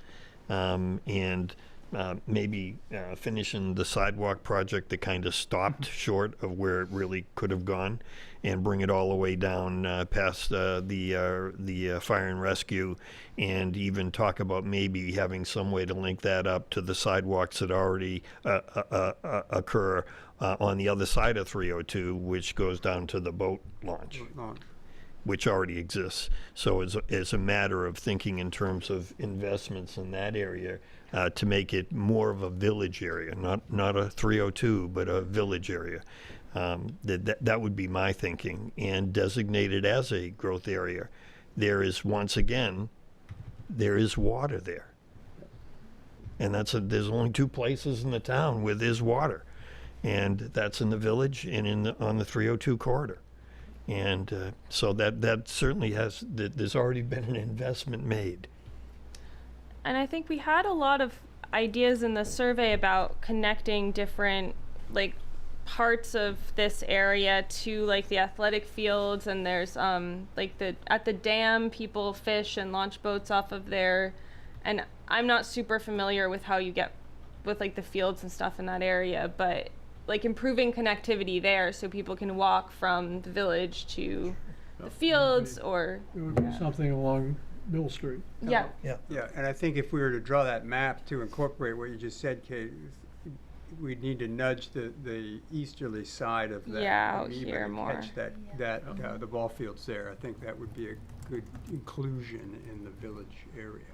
and maybe finishing the sidewalk project that kind of stopped short of where it really could have gone, and bring it all the way down past the fire and rescue, and even talk about maybe having some way to link that up to the sidewalks that already occur on the other side of 302, which goes down to the boat launch, which already exists. So it's a matter of thinking in terms of investments in that area to make it more of a village area, not a 302, but a village area. That would be my thinking, and designate it as a growth area. There is, once again, there is water there. And there's only 2 places in the town where there's water. And that's in the village and on the 302 corridor. And so that certainly there's already been an investment made. And I think we had a lot of ideas in the survey about connecting different like parts of this area to like the athletic fields, and there's like at the dam people fish and launch boats off of there, and I'm not super familiar with how you get with like the fields and stuff in that area, but like improving connectivity there so people can walk from the village to the fields or It would be something along Mill Street. yeah. Yeah, and I think if we were to draw that map to incorporate what you just said, Kate, we'd need to nudge the easterly side of that. Yeah, out and even here more. Catch the ball fields there. I think that would be a good inclusion in the village area.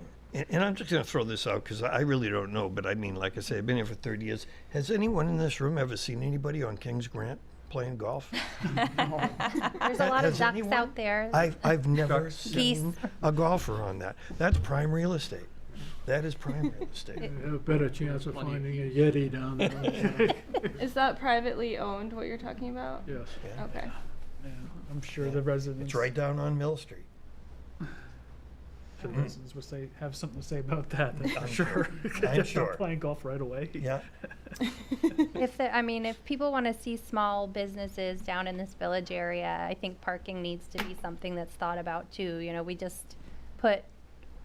And I'm just going to throw this out because I really don't know, but I mean, like I said, I've been here for 30 years. Has anyone in this room ever seen anybody on Kings Grant playing golf? There's a lot of Has ducks anyone? out there. I've never Ducks. seen a golfer on that. That's prime real estate. That is prime real estate. You have a better chance of finding a Yeti down there. Is that privately owned, what you're talking about? Yes. Yeah. Okay. Yeah, I'm sure the residents. It's right down on Mill Street. The residents would have something to say about that. I'm sure. I'm sure. Playing golf right away. Yeah. If people want to see small businesses down in this village area, I think parking needs to be something that's thought about too. You know, we just put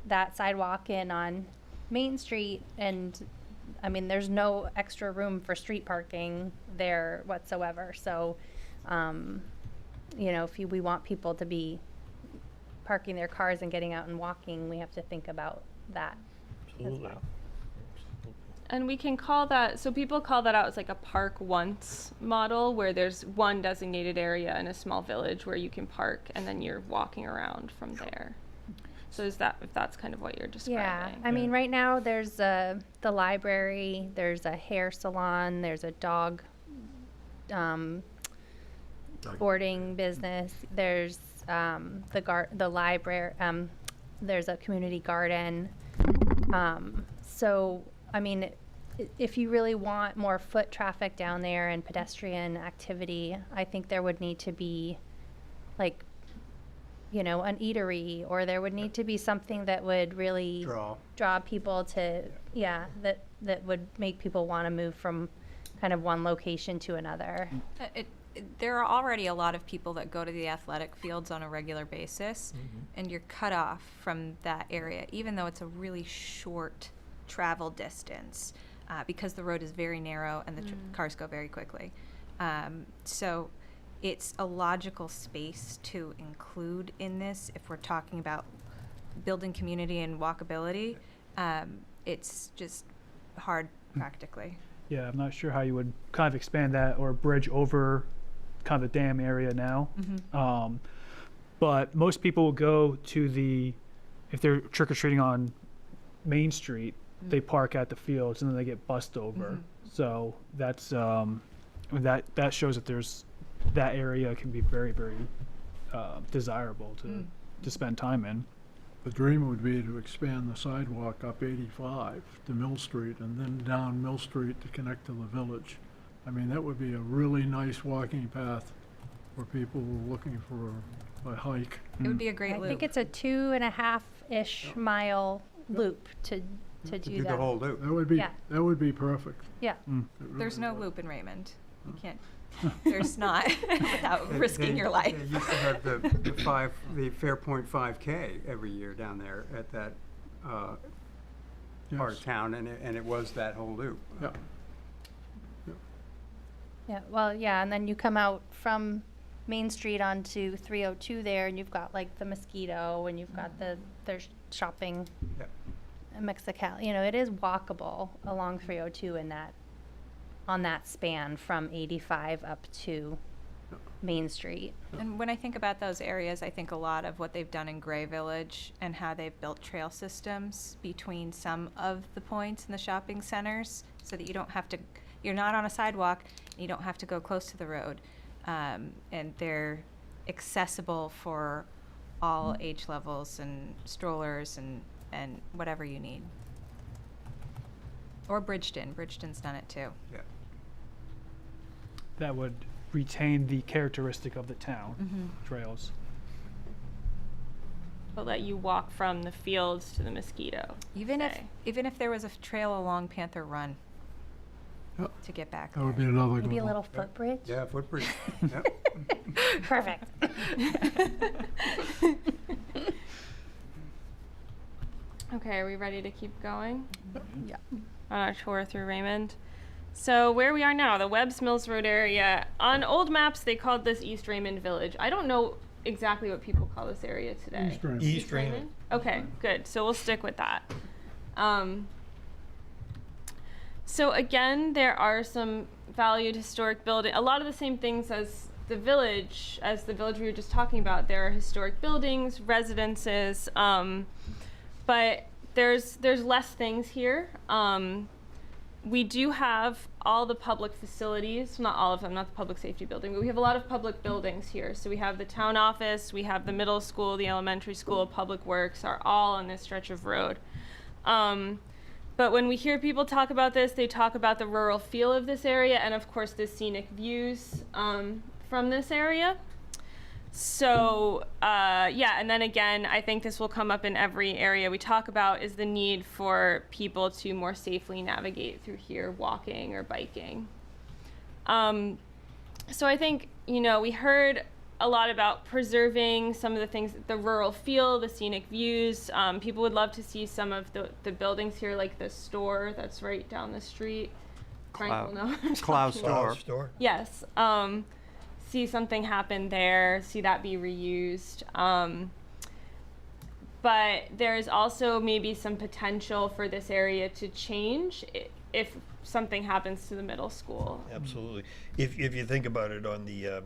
that sidewalk in on Main Street, and I mean, there's no extra room for street parking there whatsoever. So, if we want people to be parking their cars and getting out and walking, we have to think about that as well. And we can call that, so people call that out as like a park once model, where there's one designated area in a small village where you can park and then you're walking around from there. So if that's kind of what you're describing? Yeah, I mean, right now there's the library, there's a hair salon, there's a dog boarding business, there's the library, there's a community garden. So, I mean, if you really want more foot traffic down there and pedestrian activity, I think there would need to be like, an eatery, or there would need to be something that would really draw people to, that would make people want to move from kind of one location to another. There are already a lot of people that go to the athletic fields on a regular basis, and you're cut off from that area, even though it's a really short travel distance, because the road is very narrow and the cars go very quickly. So it's a logical space to include in this if we're talking about building community and walkability. It's just hard practically. Yeah, I'm not sure how you would kind of expand that or bridge over kind of the dam area now. But most people will go to if they're trick-or-treating on Main Street, they park at the fields and then they get bussed over. So that's that shows that that area can be very, very desirable to spend time in. The dream would be to expand the sidewalk up 85 to Mill Street and then down Mill Street to connect to the village. I mean, that would be a really nice walking path for people looking for a hike. It would be a great I loop. think it's a 2.5-ish mile loop to do Do that. the whole loop. Yeah. That would be perfect. Yeah. It really There's no would. loop in Raymond. You can't. There's not without risking your life. They used to have the Fairpoint 5K every year down there at that part Yes. of town, and it was that whole loop. Yeah. Yeah, well, yeah, and then you come out from Main Street onto 302 there, and you've got like the Mosquito, and you've got there's shopping, Yep. Mexicali. You know, it is walkable along 302 on that span from 85 up to Main Street. And when I think about those areas, I think a lot of what they've done in Gray Village and how they've built trail systems between some of the points in the shopping centers so that you're not on a sidewalk and you don't have to go close to the road. And they're accessible for all age levels and strollers and whatever you need. Or Bridgeton. Bridgeton's done it too. Yeah. That would retain the characteristic of the town trails. But let you walk from the fields to the Mosquito. Even say. if there was a trail along Panther Run Yep. to get back That would there. be another good Maybe a one. little footbridge. Yeah, footbridge. Yep. Perfect. Okay, are we ready to keep going? Yeah. On our tour through Raymond. So where we are now, the Webbs Mills Road area. On old maps, they called this East Raymond Village. I don't know exactly what people call this area today. East Raymond. East Raymond. Okay, good. So we'll stick with that. So again, there are some valued historic building. A lot of the same things as the village we were just talking about. There are historic buildings, residences, but there's less things here. We do have all the public facilities, not all of them, not the public safety building, but we have a lot of public buildings here. So we have the town office, we have the middle school, the elementary school, public works are all on this stretch of road. But when we hear people talk about this, they talk about the rural feel of this area and of course the scenic views from this area. So yeah, and then again, I think this will come up in every area we talk about is the need for people to more safely navigate through here, walking or biking. So I think, we heard a lot about preserving some of the things, the rural feel, the scenic views. People would love to see some of the buildings here, like the store that's right down the street. Frank will know what I'm Cloud talking about. Store. Yes. See something happen there, see that be reused. But there's also maybe some potential for this area to change if something happens to the middle school. Absolutely. If you think about it, on the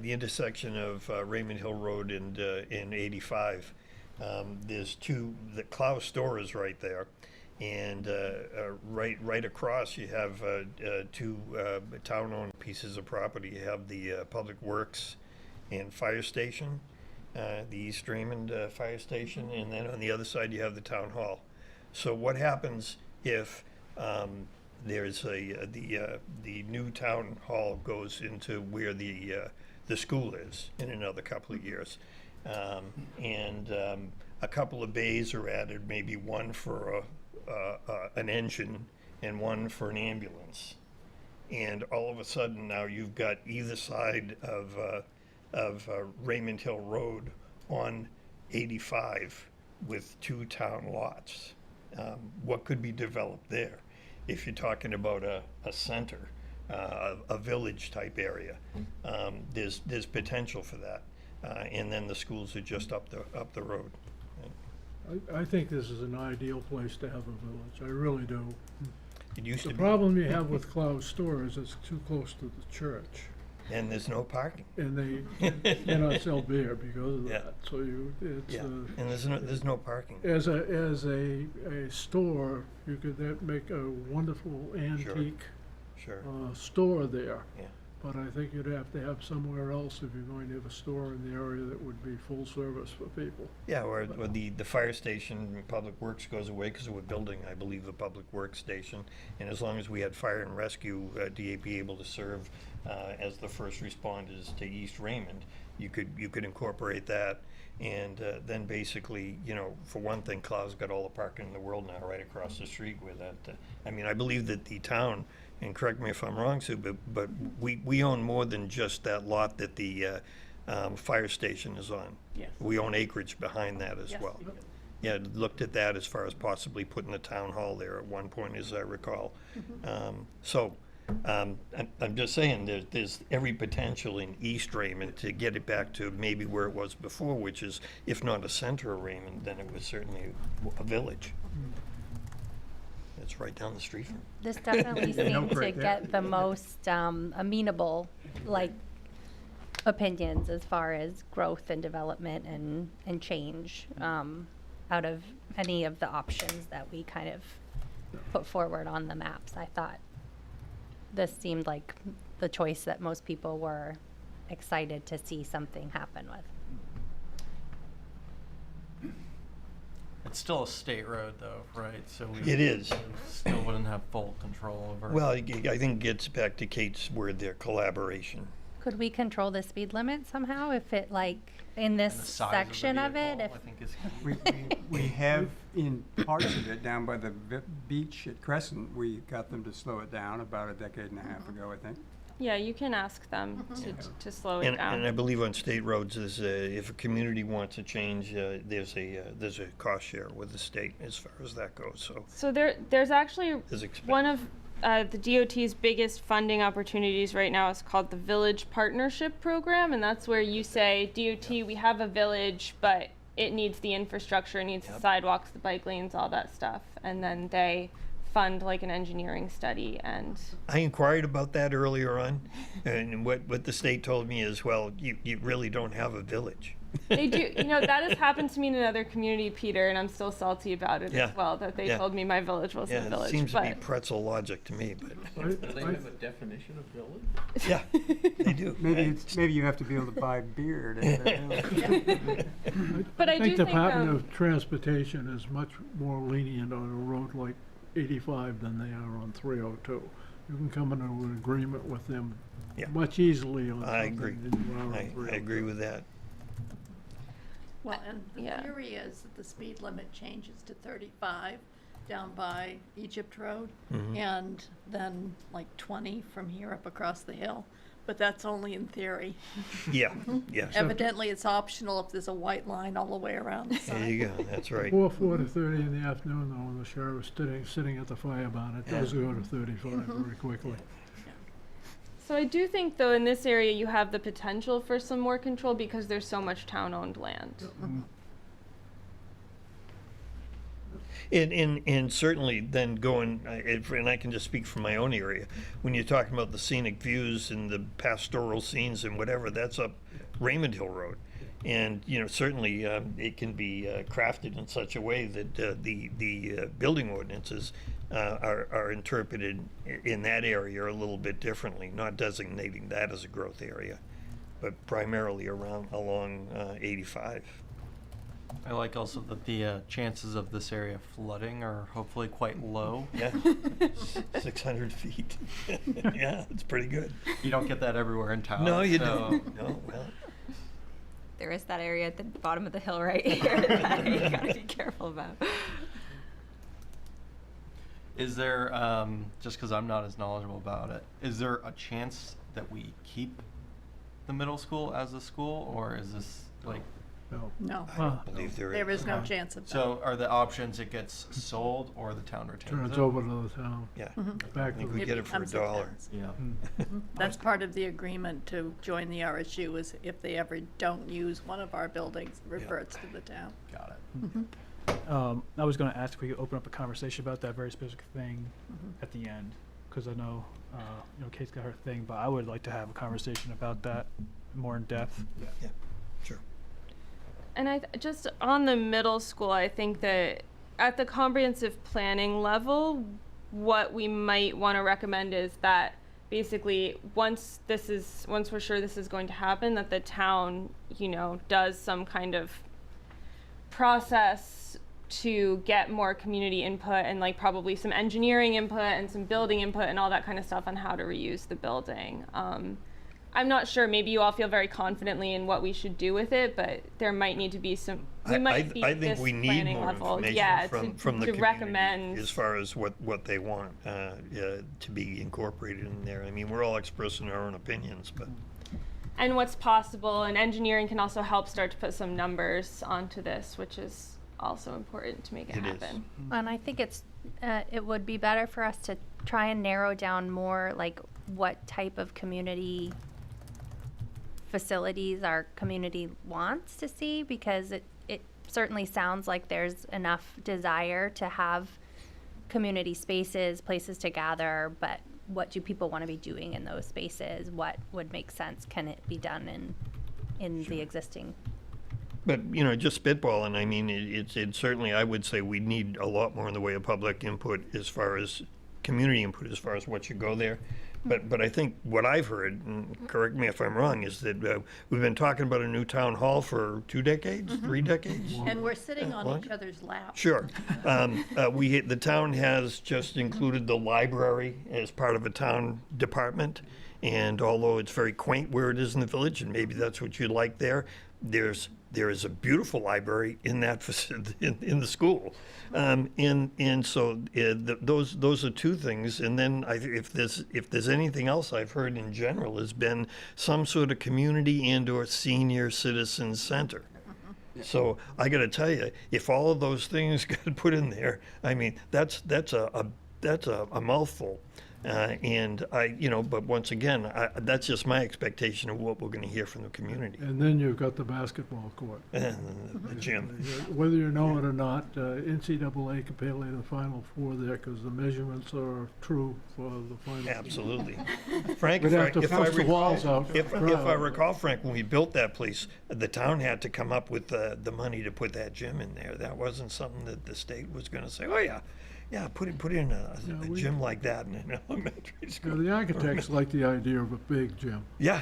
intersection of Raymond Hill Road and 85, there's the Clow store is right there, and right across you have two town-owned pieces of property. You have the Public Works and Fire Station, the East Raymond Fire Station, and then on the other side you have the Town Hall. So what happens if there's the new Town Hall goes into where the school is in another couple of years, and a couple of bays are added, maybe one for an engine and one for an ambulance, and all of a sudden now you've got either side of Raymond Hill Road on 85 with two town lots. What could be developed there? If you're talking about a center a village type area. There's potential for that. And then the schools are just up the road. I think this is an ideal place to have a village, I really do. It used The to be, problem you have with Cloud Store is it's too close to the church, and there's no parking. and they cannot sell beer because of Yeah. that, so it's, Yeah, and there's no parking. as a store, you could make a wonderful antique Sure. store there. Yeah. But I think you'd have to have somewhere else if you're going to have a store in the area that would be full service for people. Yeah, or the fire station, Public Works goes away because we're building, I believe, a Public Works station. And as long as we had fire and rescue, DAP able to serve as the first responders to East Raymond, you could incorporate that. And then basically, for one thing, Cloud's got all the parking in the world now right across the street with that. I mean, I believe that the town, and correct me if I'm wrong, Sue, but we own more than just that lot that the fire station is on. Yes. We own acreage behind that as Yes, well. we do. Yeah, looked at that as far as possibly putting a town hall there at one point, as I recall. I'm just saying, there's every potential in East Raymond to get it back to maybe where it was before, which is, if not a center of Raymond, then it was certainly a village. It's right down the street from. This definitely Yeah, no seemed to break there. get the most amenable, opinions as far as growth and development and change out of any of the options that we kind of put forward on the maps. I thought this seemed like the choice that most people were excited to see something happen with. It's still a state road though, right? So we It is. still wouldn't have full control over. Well, I think it gets back to Kate's word there, collaboration. Could we control the speed limit somehow if it in this and the size section of, the it? vehicle, If I think is We have in parts of it down by the beach at Crescent, we got them to slow it down about a decade and a half ago, I think. Yeah, you can ask them to slow it And I down. believe on state roads, if a community wants to change, there's a cost share with the state as far as that goes, so So there's actually there's expense. one of the DOT's biggest funding opportunities right now is called the Village Partnership Program, and that's where you say, DOT, we have a village, but it needs the infrastructure, it needs the sidewalks, the bike lanes, all that stuff, and then they fund an engineering study. And I inquired about that earlier on, and what the state told me is, well, you really don't have a village. they do, that has happened to me in another community, Peter, and I'm still salty about it Yeah. as well, that they Yeah. told me my village wasn't Yeah, a village. it seems to be but pretzel logic to me, but Do they have a definition of village? yeah, they do. Maybe you have to be able to buy beer to have a village. But I do think, Department of Transportation is much more lenient on a road like 85 than they are on 302. You can come into an agreement with them Yeah. much easily on I something agree. than you are on I 302. agree with that. Well, and the Yeah. theory is that the speed limit changes to 35 down by Egypt Road, and then 20 from here up across the hill. But that's only in theory. Yeah, yeah. Evidently, it's optional if there's a white line all the way around the There side. you go, that's right. 4 to 30 in the afternoon, though, when the sheriff's sitting at the fire barn, it does go to 35 very quickly. so I do think, though, in this area, you have the potential for some more control because there's so much town-owned land. And certainly then going, and I can just speak from my own area, when you're talking about the scenic views and the pastoral scenes and whatever, that's up Raymond Hill Road. And, certainly it can be crafted in such a way that the building ordinances are interpreted in that area a little bit differently, not designating that as a growth area, but primarily along 85. I like also that the chances of this area flooding are hopefully quite low. Yeah, 600 feet. Yeah, it's pretty good. You don't get that everywhere in town. No, you so- don't. No, well, There is that area at the bottom of the hill right here that you gotta be careful about. Is there, just because I'm not as knowledgeable about it, is there a chance that we keep the middle school as a school, or is this No, Huh. I believe there there is. is no chance of that. So are the options it gets sold or the town retains Turns it? over to the town, Yeah, back I to think the. we get it for becomes $1. tax. Yeah. That's part of the agreement to join the RSU, is if they ever don't use one of our buildings, it reverts to the town. Got it. I was going to ask if we could open up a conversation about that very specific thing at the end, because I know, Kate's got her thing, but I would like to have a conversation about that more in depth. Yeah, sure. And just on the middle school, I think that at the comprehensive planning level, what we might want to recommend is that basically once we're sure this is going to happen, that the town, does some kind of process to get more community input and like probably some engineering input and some building input and all that kind of stuff on how to reuse the building. I'm not sure, maybe you all feel very confidently in what we should do with it, but there might need to be some, we might be I at think this we need planning more level. information Yeah, from the to community recommend. as far as what they want to be incorporated in there. I mean, we're all expressing our own opinions, but And what's possible, and engineering can also help start to put some numbers onto this, which is also important to make it It is. happen. And I think it would be better for us to try and narrow down more like what type of community facilities our community wants to see, because it certainly sounds like there's enough desire to have community spaces, places to gather, but what do people want to be doing in those spaces? What would make sense? Can it be done in the existing? But, just spitballing, I mean, it's certainly, I would say we need a lot more in the way of public input as far as community input, as far as what should go there. But I think what I've heard, and correct me if I'm wrong, is that we've been talking about a new town hall for 2 decades, 3 decades? And we're sitting on What? each other's laps. Sure. The town has just included the library as part of a town department. And although it's very quaint where it is in the village, and maybe that's what you like there is a beautiful library in that in the school, and so those are 2 things. And then if there's anything else I've heard in general, has been some sort of community and/or senior citizen center. So I got to tell you, if all of those things got put in there, I mean that's a mouthful. But once again, that's just my expectation of what we're going to hear from the community And then you've got the basketball court. and the gym. Whether you know it or not, NCAA can play the Final Four there because the measurements are true for the Final Four. Absolutely. Frank, We'd have to if I push the walls out for if the I crowd. recall, Frank, when we built that place, the town had to come up with the money to put that gym in there. That wasn't something that the state was going to say, oh, yeah, put in a we- gym like that in an elementary school. The architects like the idea of a big gym. Yeah.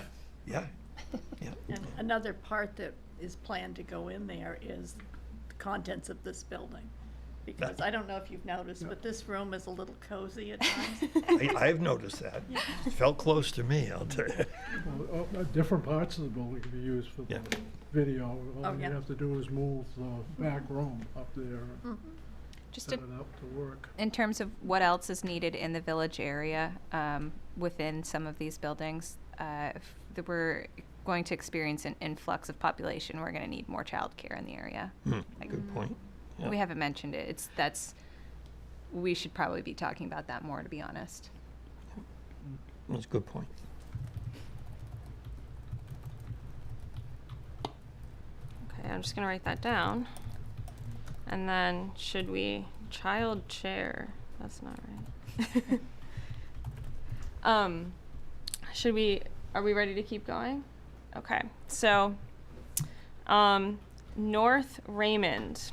And another part that is planned to go in there is the contents of this building. Because I don't know if you've noticed, but this room is a little cozy at times. I've noticed that. It felt close to me, I'll tell you. Different parts of the building can be used for the Yeah. video. Oh, All you yeah. have to do is move the back room up there and Just set it up to work. in terms of what else is needed in the village area, within some of these buildings, if we're going to experience an influx of population, we're going to need more childcare in the area. Good point. Yeah. We haven't mentioned it. We should probably be talking about that more, to be honest. That's a good point. Okay, I'm just gonna write that down. And then child chair, that's not right. Are we ready to keep going? Okay, so, North Raymond.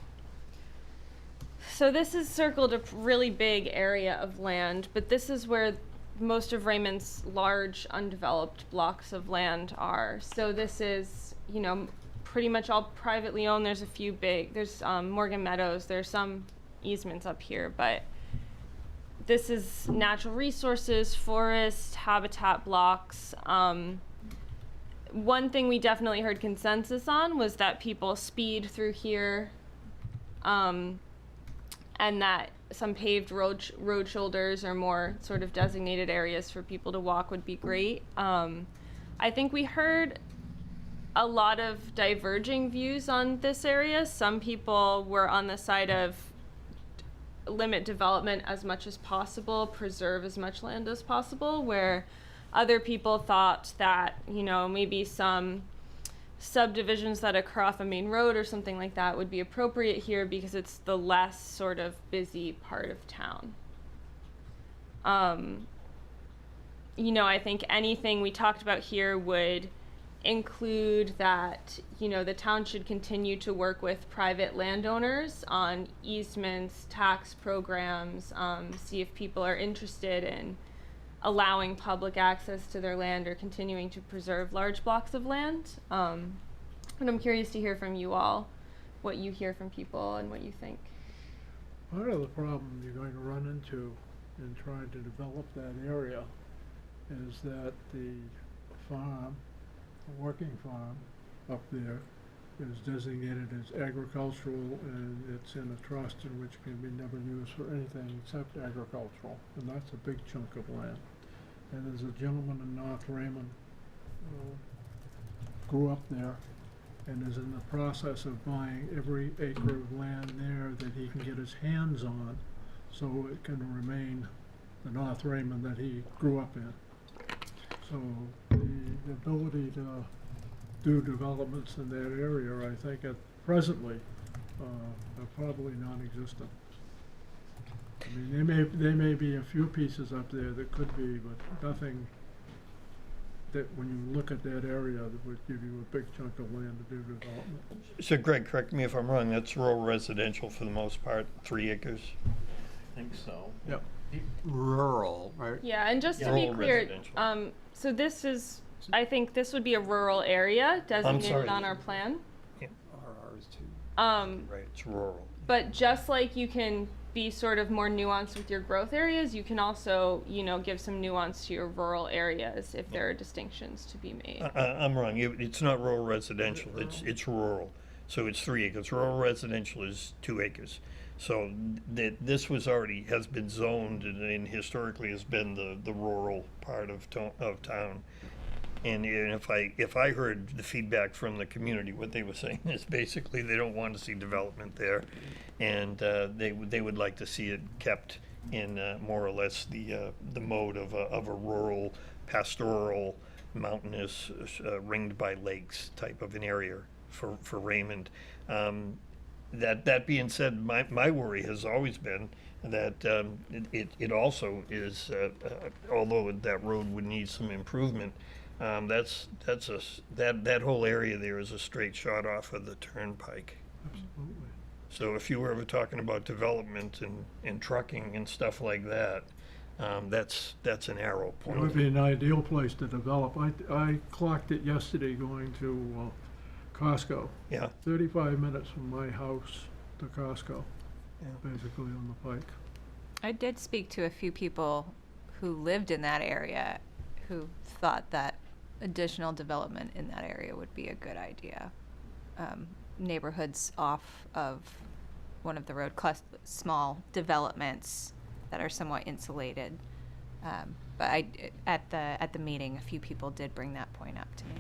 So this is circled a really big area of land, but this is where most of Raymond's large undeveloped blocks of land are. So this is, pretty much all privately owned. There's a few there's Morgan Meadows, there's some easements up here, but this is natural resources, forest, habitat blocks. One thing we definitely heard consensus on was that people speed through here, and that some paved road shoulders or more sort of designated areas for people to walk would be great. I think we heard a lot of diverging views on this area. Some people were on the side of limit development as much as possible, preserve as much land as possible, where other people thought that, you know, maybe some subdivisions that occur off a main road or something like that would be appropriate here because it's the less sort of busy part of town. You know, I think anything we talked about here would include that, you know, the town should continue to work with private landowners on easements, tax programs, see if people are interested in allowing public access to their land or continuing to preserve large blocks of land. And I'm curious to hear from you all, what you hear from people and what you think. Part of the problem you're going to run into in trying to develop that area is that the farm, the working farm up there, is designated as agricultural, and it's in a trust in which can be never used for anything except agricultural, and that's a big chunk of land. And there's a gentleman in North Raymond grew up there and is in the process of buying every acre of land there that he can get his hands on, so it can remain the North Raymond that he grew up in. So the ability to do developments in that area, I think, presently are probably non-existent. I mean, there may be a few pieces up there that could be, but nothing that, when you look at that area, that would give you a big chunk of land to do development. So Greg, correct me if I'm wrong, that's rural residential for the most part, 3 acres? I think so. Yep. Rural, right? Yeah, and just to Rural be clear, residential. so this is, I think this would be a rural area designated sorry. on our plan. RR is too. Right, it's rural. But just like you can be sort of more nuanced with your growth areas, you can also, you know, give some nuance to your rural areas if there are distinctions to be made. I'm wrong, it's not rural residential, it's rural. So it's 3 acres, rural residential is 2 acres. So this was already, has been zoned and historically has been the rural part of town. And if I heard the feedback from the community, what they were saying is basically they don't want to see development there, and they would like to see it kept in more or less the mode of a rural, pastoral, mountainous, ringed by lakes type of an area for Raymond. That being said, my worry has always been that it also is, although that road would need some improvement, that whole area there is a straight shot off of the turnpike. Absolutely. So if you were ever talking about development and trucking and stuff like that, that's an arrow It would point. be an ideal place to develop. I clocked it yesterday going to Costco. Yeah. 35 minutes from my house to Costco, Yeah. basically on the pike. I did speak to a few people who lived in that area who thought that additional development in that area would be a good idea. Neighborhoods off of one of the road, small developments that are somewhat insulated. But at the meeting, a few people did bring that point up to me.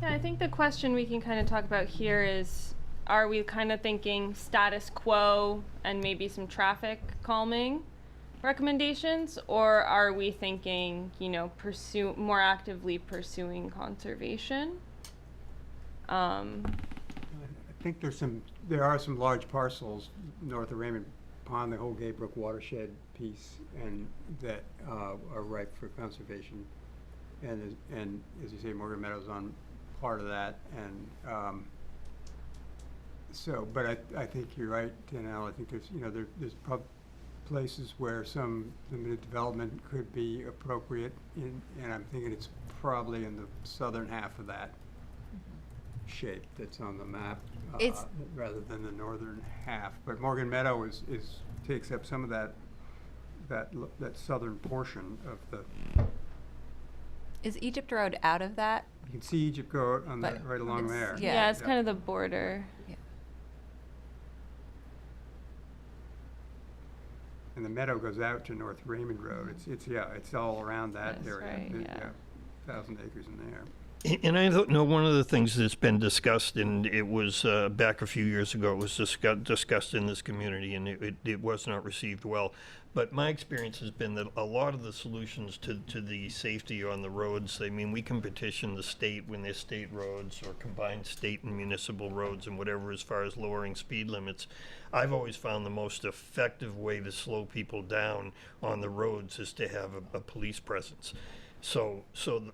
Yeah, I think the question we can kind of talk about here is, are we kind of thinking status quo and maybe some traffic calming recommendations, or are we thinking, you know, more actively pursuing conservation? I think there are some large parcels north of Raymond Pond, the whole Gaybrook watershed piece, and that are ripe for conservation. And as you say, Morgan Meadows on part of that, and so. But I think you're right, Danelle. I think there's places where some limited development could be appropriate, and I'm thinking it's probably in the southern half of that shape that's on the map, rather than the northern half. But Morgan Meadow takes up some of that southern portion of the. Is Egypt Road out of that? You can see Egypt go on But right along it's- there. Yeah, it's kind of the border. And the meadow goes out to North Raymond Road. It's all around that That's area. right, yeah. 1,000 acres in there. And I don't know, one of the things that's been discussed, and it was back a few years ago, it was discussed in this community, and it was not received well. But my experience has been that a lot of the solutions to the safety on the roads, I mean, we can petition the state when there's state roads or combined state and municipal roads and whatever as far as lowering speed limits. I've always found the most effective way to slow people down on the roads is to have a police presence. So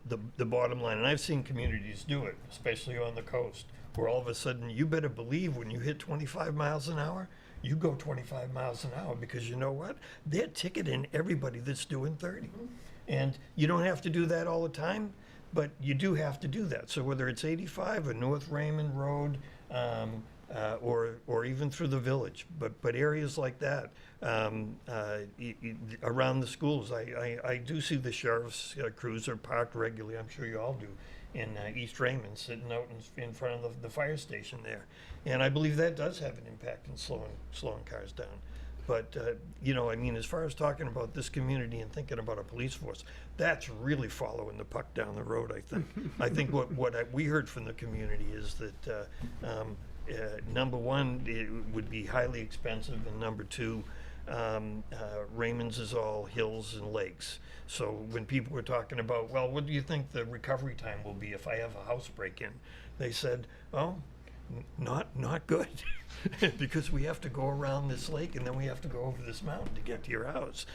the bottom line, and I've seen communities do it, especially on the coast, where all of a sudden you better believe when you hit 25 miles an hour, you go 25 miles an hour, because you know what? They're ticketing everybody that's doing 30. And you don't have to do that all the time, but you do have to do that. So whether it's 85 or North Raymond Road, or even through the village, but areas like that, around the schools, I do see the sheriff's cruiser parked regularly. I'm sure you all do, in East Raymond, sitting out in front of the fire station there, and I believe that does have an impact in slowing cars down. But you know, I mean, as far as talking about this community and thinking about a police force, that's really following the puck down the road. I think. I think what we heard from the community is that. Number one, it would be highly expensive, and number two, Raymond's is all hills and lakes. So when people were talking about, well, what do you think the recovery time will be if I have a house break-in? They said, oh, not good, because we have to go around this lake and then we have to go over this mountain to get to your house.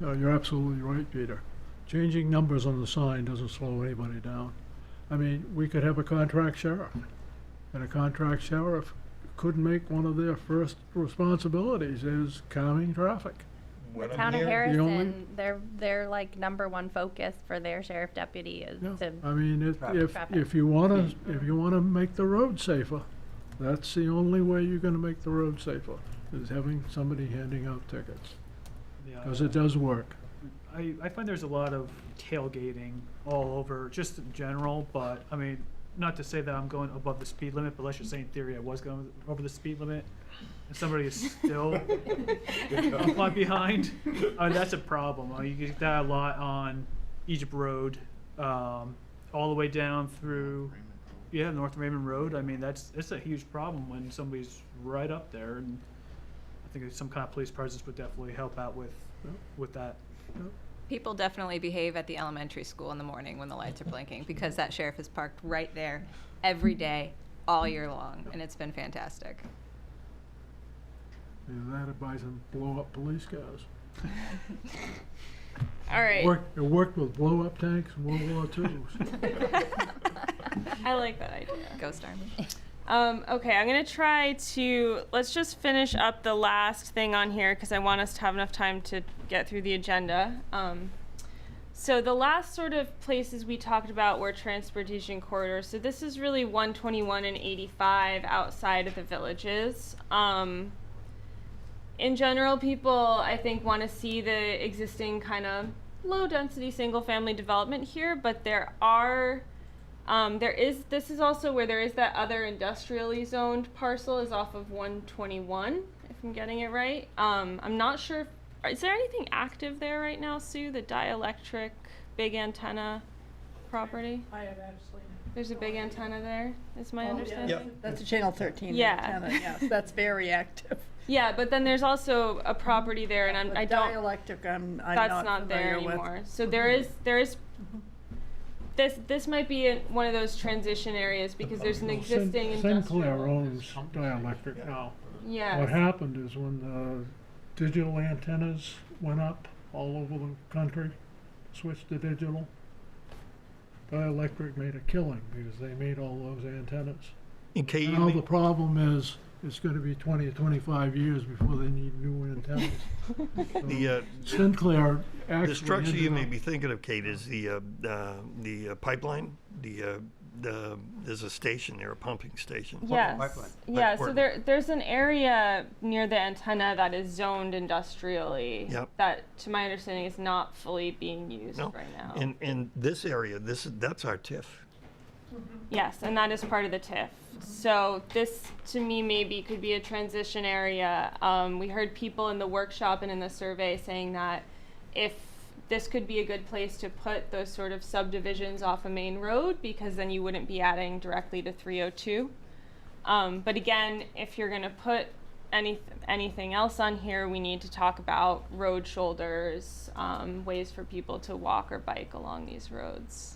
No, you're absolutely right, Peter. Changing numbers on the sign doesn't slow anybody down. I mean, we could have a contract sheriff, and a contract sheriff could make one of their first responsibilities is calming traffic. What The I'm town of hearing- The only- Harrison, their like #1 focus for their sheriff deputy is Yeah, to I mean, if Traffic. you wanna make the road safer, that's the only way you're gonna make the road safer, is having somebody handing out tickets, Yeah, because it does work. I find there's a lot of tailgating all over, just in general, but I mean, not to say that I'm going above the speed limit, but let's just say in theory I was going over the speed limit, and somebody is still a lot behind, I mean, that's a problem. You get that a lot on Egypt Road, all the way down through, North Raymond Road. I mean, it's a huge problem when somebody's right up there, and I think some kind of police presence would definitely help out with that. People definitely behave at the elementary school in the morning when the lights are blinking, because that sheriff is parked right there every day, all year long, and it's been fantastic. Either that or buy some blow-up police cars. All right. It worked with blow-up tanks in World War II. I like that idea. Ghost Army. Okay, I'm gonna try to, let's just finish up the last thing on here because I want us to have enough time to get through the agenda. So the last sort of places we talked about were transportation corridors. So this is really 121 and 85 outside of the villages. In general, people, I think, want to see the existing kind of low-density single-family development here, but there are this is also where there is that other industrially zoned parcel is off of 121, if I'm getting it right. I'm not sure, is there anything active there right now, Sue? The dielectric big antenna property? I have actually. There's a big antenna there, is my understanding? Yep. That's a Channel 13 Yeah. antenna, yes, that's very active. Yeah, but then there's also a property there, and But I don't. Dielectric, I'm That's not there familiar with. anymore. So there is this might be one of those transition areas because there's an existing industrial. Sinclair owns Dielectric now. Yeah. What happened is when the digital antennas went up all over the country, switched to digital, Dielectric made a killing because they made all those antennas. In Kate, Now the problem is, it's gonna be 20 or 25 years before they need new antennas. the Sinclair actually the structure you ended may up- be thinking of, Kate, is the pipeline. There's a station there, a pumping station. Yes. pipeline. Yeah. Like So there's an area near the antenna that is zoned industrially. Yep. That, to my understanding, is not fully being used No. right now. In this area, that's our TIF. Yes, and that is part of the TIF. So this, to me, maybe could be a transition area. We heard people in the workshop and in the survey saying that if this could be a good place to put those sort of subdivisions off a main road, because then you wouldn't be adding directly to 302. But again, if you're going to put anything else on here, we need to talk about road shoulders, ways for people to walk or bike along these roads.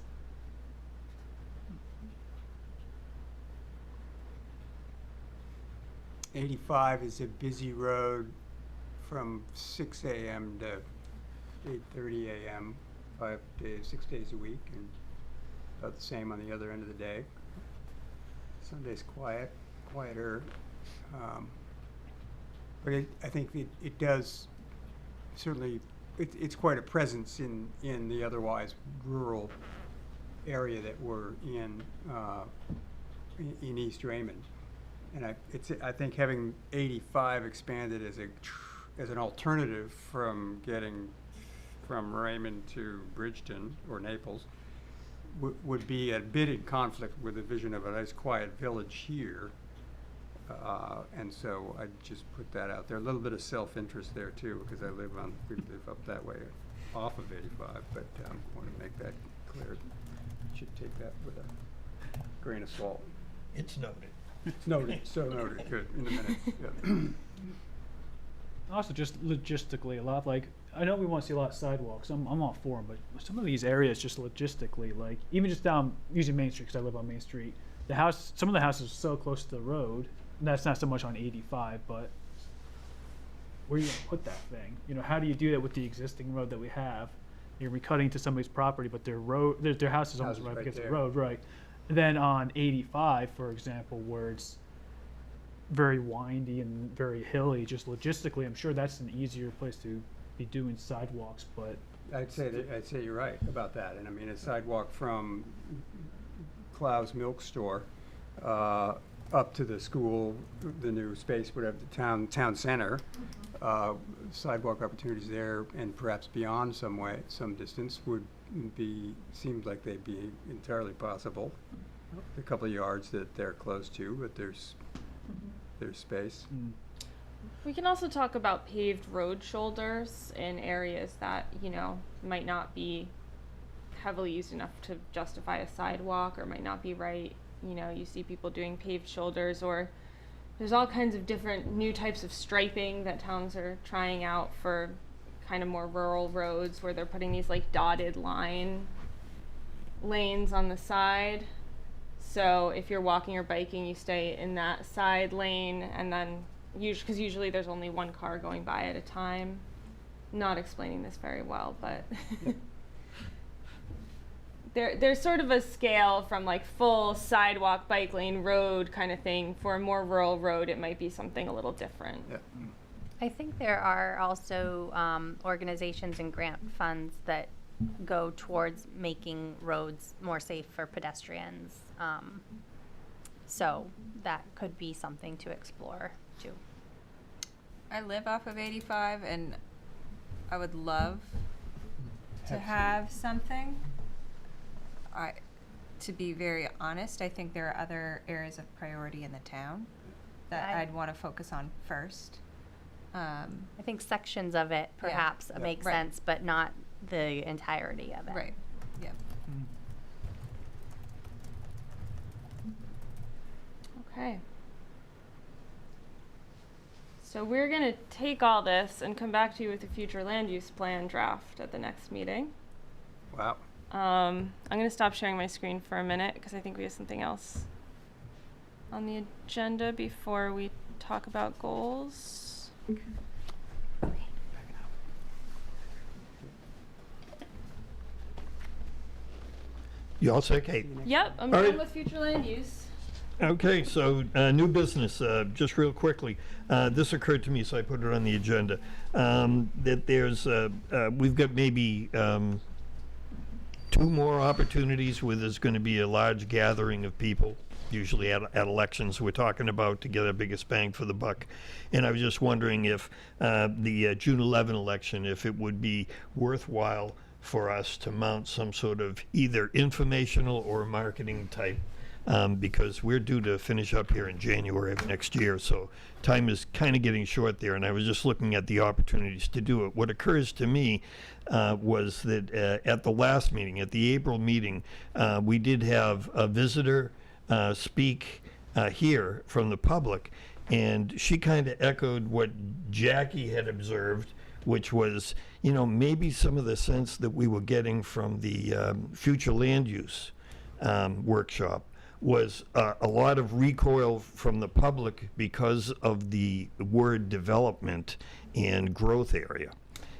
'85 is a busy road from 6 a.m. to 8:30 a.m., 6 days a week, and about the same on the other end of the day. Sunday's quieter. But I think it does certainly, it's quite a presence in the otherwise rural area that we're in East Raymond. And I think having 85 expanded as an alternative from getting from Raymond to Bridgeton or Naples would be a bit in conflict with the vision of a nice quiet village here. And so I just put that out there. A little bit of self-interest there too, because we live up that way off of 85, but want to make that clear. Should take that with a grain of salt. It's noted. Noted, so noted, good, in a minute, yeah. Also, just logistically, a lot, like, I know we want to see a lot of sidewalks, I'm all for them, but some of these areas just logistically, like, even just down, using Main Street, because I live on Main Street, some of the houses are so close to the road, and that's not so much on 85, but where are you going to put that thing? You know, how do you do that with the existing road that we have? You're recutting to somebody's property, but their house is almost right right against the there. road, right? And then on 85, for example, where it's very windy and very hilly, just logistically, I'm sure that's an easier place to be doing sidewalks, but I'd say you're right about that. And I mean, a sidewalk from Clow's Milk Store up to the school, the new space, whatever, the town center, sidewalk opportunities there, and perhaps beyond some distance seems like they'd be entirely possible. A couple of yards that they're close to, but there's space. We can also talk about paved road shoulders in areas that, you know, might not be heavily used enough to justify a sidewalk, or might not be right. You know, you see people doing paved shoulders, or there's all kinds of different new types of striping that towns are trying out for kind of more rural roads, where they're putting these like dotted lanes on the side. So if you're walking or biking, you stay in that side lane, and then because usually there's only one car going by at a time. Not explaining this very well, but there's sort of a scale from like full sidewalk, bike lane, road kind of thing. For a more rural road, it might be something a little different. Yeah. I think there are also organizations and grant funds that go towards making roads more safe for pedestrians. So that could be something to explore too. I live off of 85, and I would love to have something. To be very honest, I think there are other areas of priority in the town that I'd want to focus on first. I think sections of it perhaps make right. sense, but not the entirety of it. Right. Yeah. Okay. So we're going to take all this and come back to you with a future land use plan draft at the next meeting. Wow. I'm going to stop sharing my screen for a minute, because I think we have something else on the agenda before we talk about goals. You all set, Kate? Yep, I'm All done right. with future land use. Okay, so new business, just real quickly. This occurred to me, so I put it on the agenda. That there's, we've got maybe 2 more opportunities where there's going to be a large gathering of people, usually at elections we're talking about, to get our biggest bang for the buck. And I was just wondering if the June 11 election, if it would be worthwhile for us to mount some sort of either informational or marketing type because we're due to finish up here in January of next year. So time is kind of getting short there, and I was just looking at the opportunities to do it. What occurs to me was that at the last meeting, at the April meeting, we did have a visitor speak here from the public, and she kind of echoed what Jackie had observed, which was, you know, maybe some of the sense that we were getting from the future land use workshop was a lot of recoil from the public because of the word development and growth area.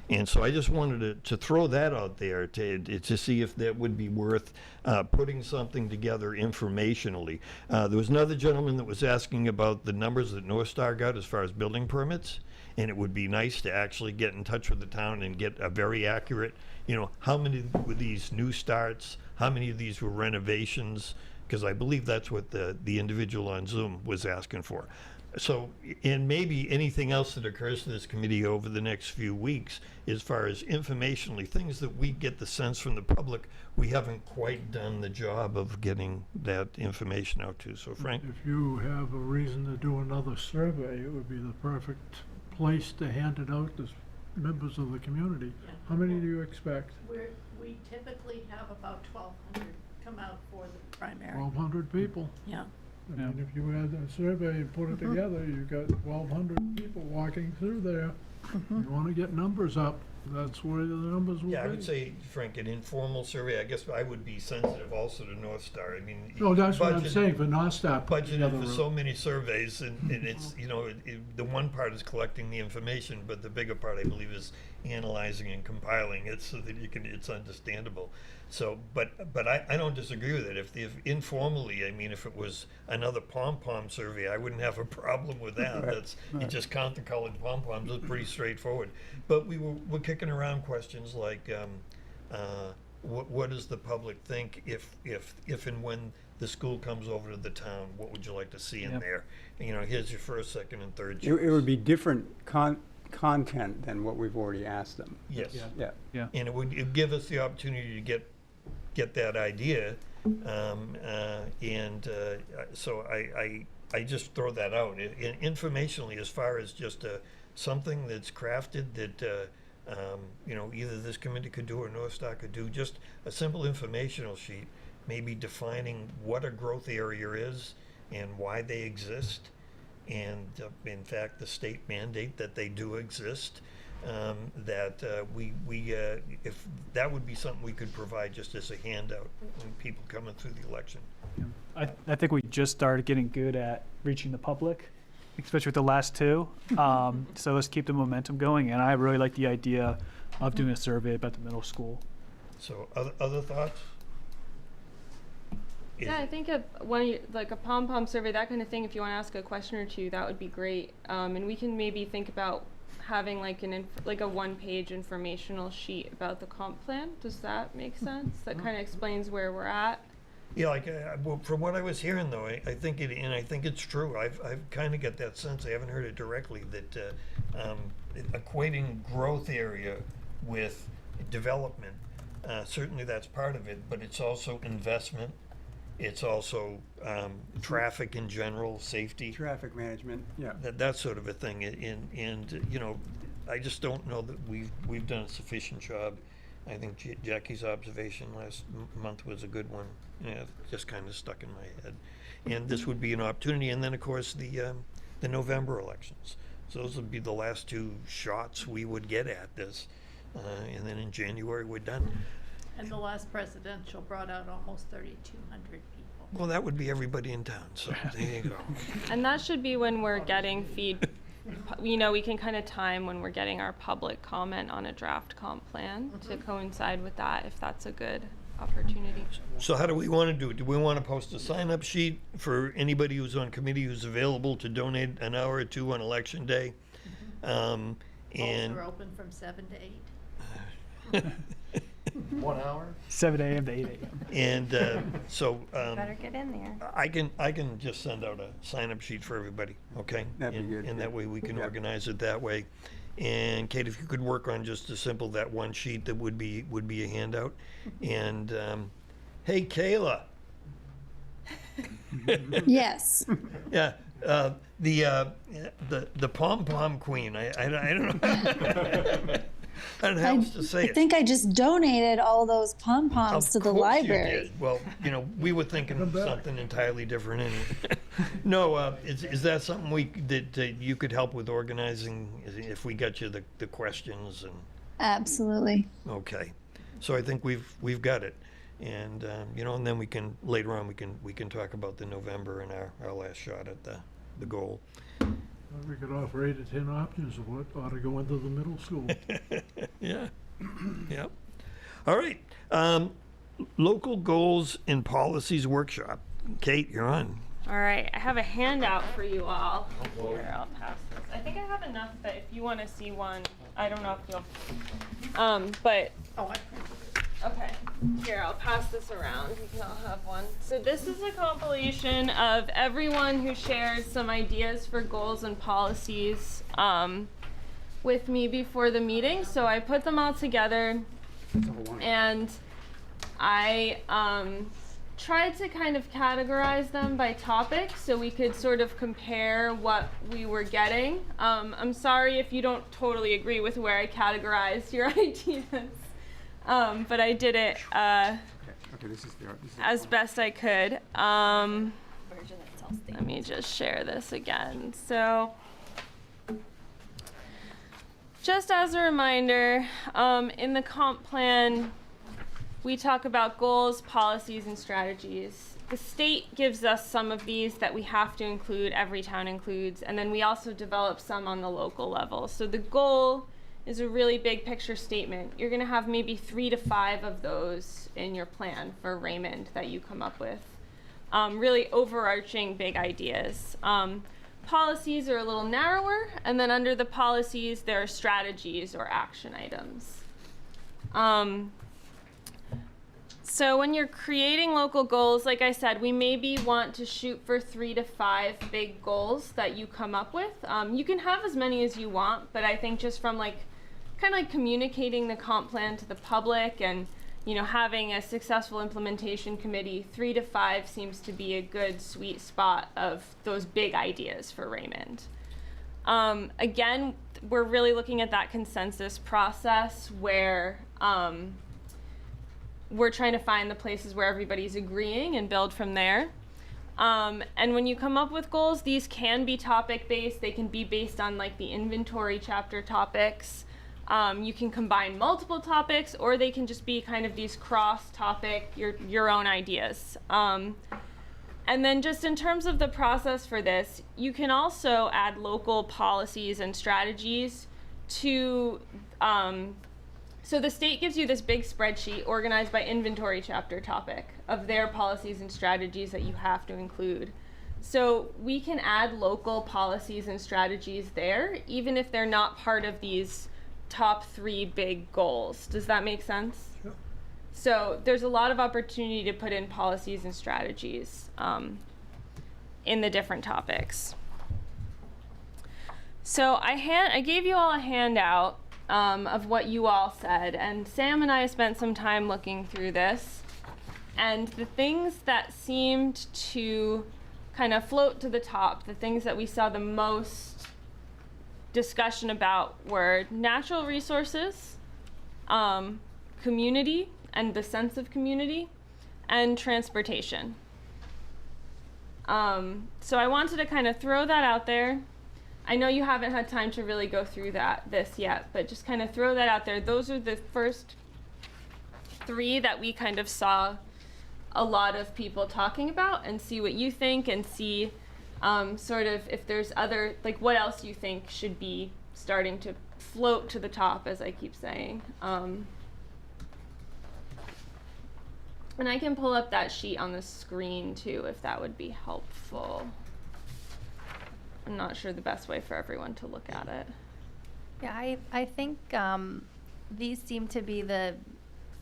And so I just wanted to throw that out there to see if that would be worth putting something together informationally. There was another gentleman that was asking about the numbers that North Star got as far as building permits, and it would be nice to actually get in touch with the town and get a very accurate, you know, how many were these new starts, how many of these were renovations, because I believe that's what the individual on Zoom was asking for. So, and maybe anything else that occurs to this committee over the next few weeks, as far as informationally, things that we get the sense from the public, we haven't quite done the job of getting that information out to. So Frank? If you have a reason to do another survey, it would be the perfect place to hand it out to members of the community. Yeah. How many do you expect? We typically have about 1,200 come out for the primary. 1,200 people. Yeah. I mean, if you had a survey and put it together, you got 1,200 people walking through there. You want to get numbers up, that's where the numbers will be. Yeah, I would say, Frank, an informal survey, I guess I would be sensitive also to North Star. I mean. No, that's what I'm budget- saying, for North Star. put Budgeted together for a- so many surveys, and it's, you know, the one part is collecting the information, but the bigger part, I believe, is analyzing and compiling it so that it's understandable. So, but I don't disagree with it. If informally, I mean, if it was another pom-pom survey, I wouldn't have a problem with that. That's, you just count the colored pom-poms, it's pretty straightforward. But we're kicking around questions like, what does the public think if and when the school comes over to the town? What would you like to see in Yep. there? You know, here's your first, second, and third It choice. would be different content than what we've already asked them. Yes. Yeah. And it'd give us the opportunity to get that idea, so I just throw that out. Informationally, as far as just something that's crafted that, you know, either this committee could do or North Star could do, just a simple informational sheet, maybe defining what a growth area is and why they exist, and in fact, the state mandate that they do exist. If that would be something we could provide just as a handout when people coming through the election. I think we just started getting good at reaching the public, especially with the last two. So let's keep the momentum going. And I really like the idea of doing a survey about the middle school. So other thoughts? Yeah, I think like a pom-pom survey, that kind of thing, if you want to ask a question or two, that would be great. And we can maybe think about having like a one-page informational sheet about the comp plan. Does that make sense? That kind of explains where we're at. Yeah, like well, from what I was hearing though, I think it's true. I've kind of got that sense. I haven't heard it directly that equating growth area with development. Certainly that's part of it, but it's also investment. It's also traffic in general, safety. Traffic management, yeah. That sort of a thing, and you know, I just don't know that we've done a sufficient job. I think Jackie's observation last month was a good one. Yeah, it just kind of stuck in my head. And this would be an opportunity, and then of course the November elections. So those would be the last two shots we would get at this, and then in January we're done. And the last presidential brought out almost 3,200 people. Well, that would be everybody in town, so there you go. And that should be when we're getting you know, we can kind of time when we're getting our public comment on a draft comp plan to coincide with that, if that's a good opportunity. So how do we want to do it? Do we want to post a sign-up sheet for anybody who's on committee who's available to donate an hour or two on election day? And Polls are open from 7 to 8. 1 hour? 7 a.m. to 8 a.m. And so Better get in there. I can just send out a sign-up sheet for everybody, okay? That'd be good, And yeah. that way we can Yeah. organize it that way. And Kate, if you could work on just a simple, that one sheet that would be a handout. And hey, Kayla, Yes. Yeah, the pom-pom queen, I don't know. I don't know how else to say I it. think I just donated all those pom-poms to the Of course you library. did. Well, we were thinking of something entirely different anyway. No, is that something that you could help with organizing if we got you the questions and, Absolutely. okay. So I think we've got it. And, and then later on, we can talk about the November and our last shot at the goal. We could offer 8 to 10 options of what ought to go into the middle school. Yeah. Yep. All right. Local goals and policies workshop. Kate, you're on. All right, I have a handout for you all. Here, I'll pass this. I think I have enough that if you want to see one, I don't know if you'll, but, Oh, I printed it. okay. Here, I'll pass this around. You can all have one. So this is a compilation of everyone who shared some ideas for goals and policies with me before the meeting. So I put them all together, and I tried to kind of categorize them by topic so we could sort of compare what we were getting. I'm sorry if you don't totally agree with where I categorized your ideas, but I did it as best I could. Let me just share this again. So, just as a reminder, in the comp plan, we talk about goals, policies, and strategies. The state gives us some of these that we have to include, every town includes, and then we also develop some on the local level. So the goal is a really big picture statement. You're gonna have maybe 3 to 5 of those in your plan for Raymond that you come up with. Really overarching big ideas. Policies are a little narrower, and then under the policies, there are strategies or action items. So when you're creating local goals, like I said, we maybe want to shoot for 3 to 5 big goals that you come up with. You can have as many as you want, but I think just from kind of like communicating the comp plan to the public and having a successful implementation committee, 3 to 5 seems to be a good sweet spot of those big ideas for Raymond. Again, we're really looking at that consensus process where we're trying to find the places where everybody's agreeing and build from there. And when you come up with goals, these can be topic-based. They can be based on the inventory chapter topics. You can combine multiple topics, or they can just be kind of these cross-topic, your own ideas. And then just in terms of the process for this, you can also add local policies and strategies to so the state gives you this big spreadsheet organized by inventory chapter topic of their policies and strategies that you have to include. So we can add local policies and strategies there, even if they're not part of these top 3 big goals. Does that make sense? Sure. So there's a lot of opportunity to put in policies and strategies in the different topics. So I gave you all a handout of what you all said, and Sam and I spent some time looking through this, and the things that seemed to kind of float to the top, the things that we saw the most discussion about were natural resources, community and the sense of community, and transportation. So I wanted to kind of throw that out there. I know you haven't had time to really go through this yet, but just kind of throw that out there. Those are the first 3 that we kind of saw a lot of people talking about, and see what you think, and see sort of if there's other, what else you think should be starting to float to the top, as I keep saying. And I can pull up that sheet on the screen too, if that would be helpful. I'm not sure the best way for everyone to look at it. Yeah, I think these seem to be the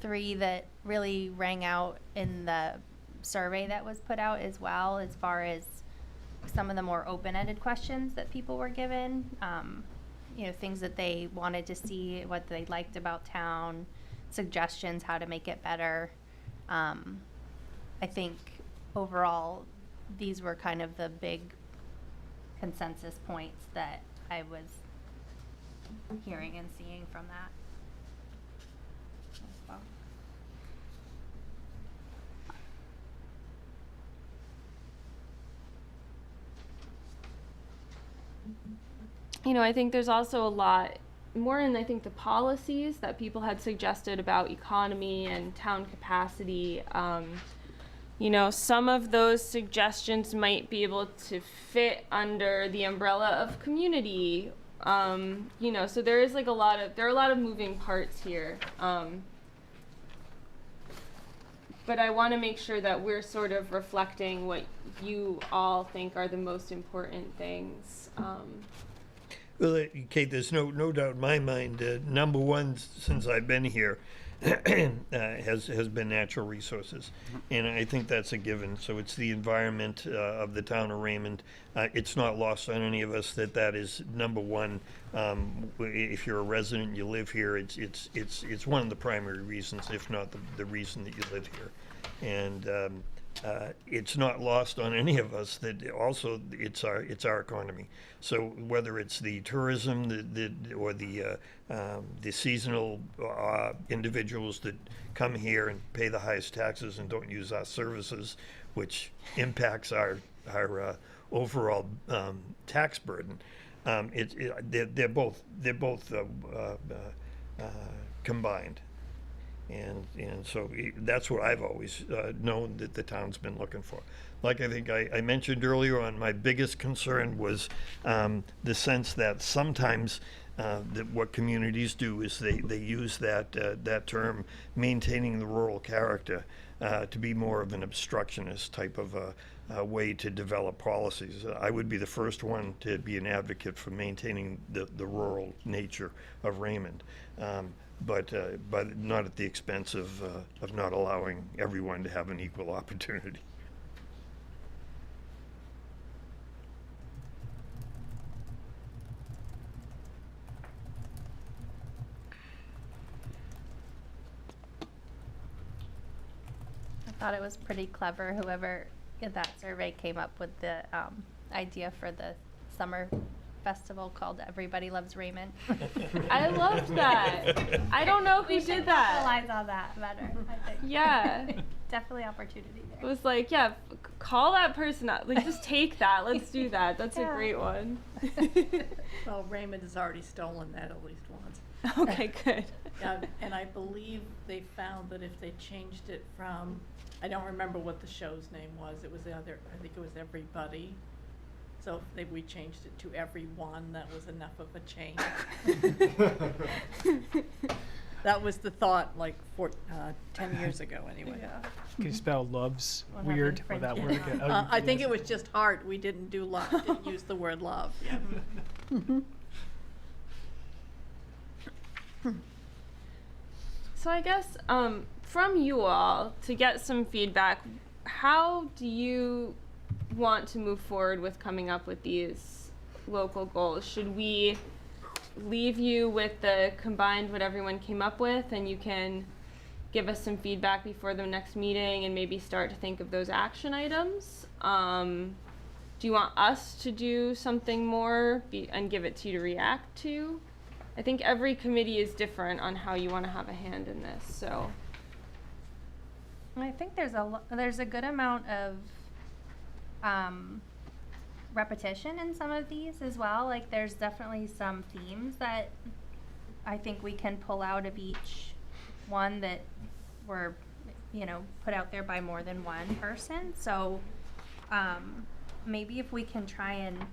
3 that really rang out in the survey that was put out as well, as far as some of the more open-ended questions that people were given. Things that they wanted to see, what they liked about town, suggestions how to make it better. I think overall, these were kind of the big consensus points that I was hearing and seeing from that as well. You know, I think there's also a lot more in, I think, the policies that people had suggested about economy and town capacity. You know, some of those suggestions might be able to fit under the umbrella of community. You know, so there are a lot of moving parts here. But I want to make sure that we're sort of reflecting what you all think are the most important things. Well, Kate, there's no doubt in my mind, number one, since I've been here, has been natural resources. And I think that's a given. So it's the environment of the town of Raymond. It's not lost on any of us that is number one. If you're a resident, you live here, it's one of the primary reasons, if not the reason that you live here. And it's not lost on any of us that also it's our economy. So whether it's the tourism, or the seasonal individuals that come here and pay the highest taxes and don't use our services, which impacts our overall tax burden, they're both combined. And so that's what I've always known that the town's been looking for. Like I think I mentioned earlier on, my biggest concern was the sense that sometimes that what communities do is they use that term, maintaining the rural character, to be more of an obstructionist type of a way to develop policies. I would be the first one to be an advocate for maintaining the rural nature of Raymond. But not at the expense of not allowing everyone to have an equal opportunity. I thought it was pretty clever, whoever in that survey came up with the idea for the summer festival called Everybody Loves Raymond. I loved that. I don't know if we did that. Capitalize on that better, I think. Yeah. Definitely opportunity It there. was like, yeah, call that person up. Like, just take that. Let's do that. That's a Yeah. great one. Well, Raymond has already stolen that at least once. Okay, good. And I believe they found that if they changed it from, I don't remember what the show's name was, I think it was Everybody. So if we changed it to Everyone, that was enough of a change. That was the thought, like 10 years ago, anyway. Can you spell loves We'll have weird them or that print word it again? out. Oh, I think it was just heart. We didn't do love. Didn't use the word love. Yeah. So I guess from you all, to get some feedback, how do you want to move forward with coming up with these local goals? Should we leave you with the combined what everyone came up with, and you can give us some feedback before the next meeting and maybe start to think of those action items? Do you want us to do something more and give it to you to react to? I think every committee is different on how you want to have a hand in this, so. I think there's a good amount of repetition in some of these as well. Like, there's definitely some themes that I think we can pull out of each one that were, put out there by more than one person. So maybe if we can try and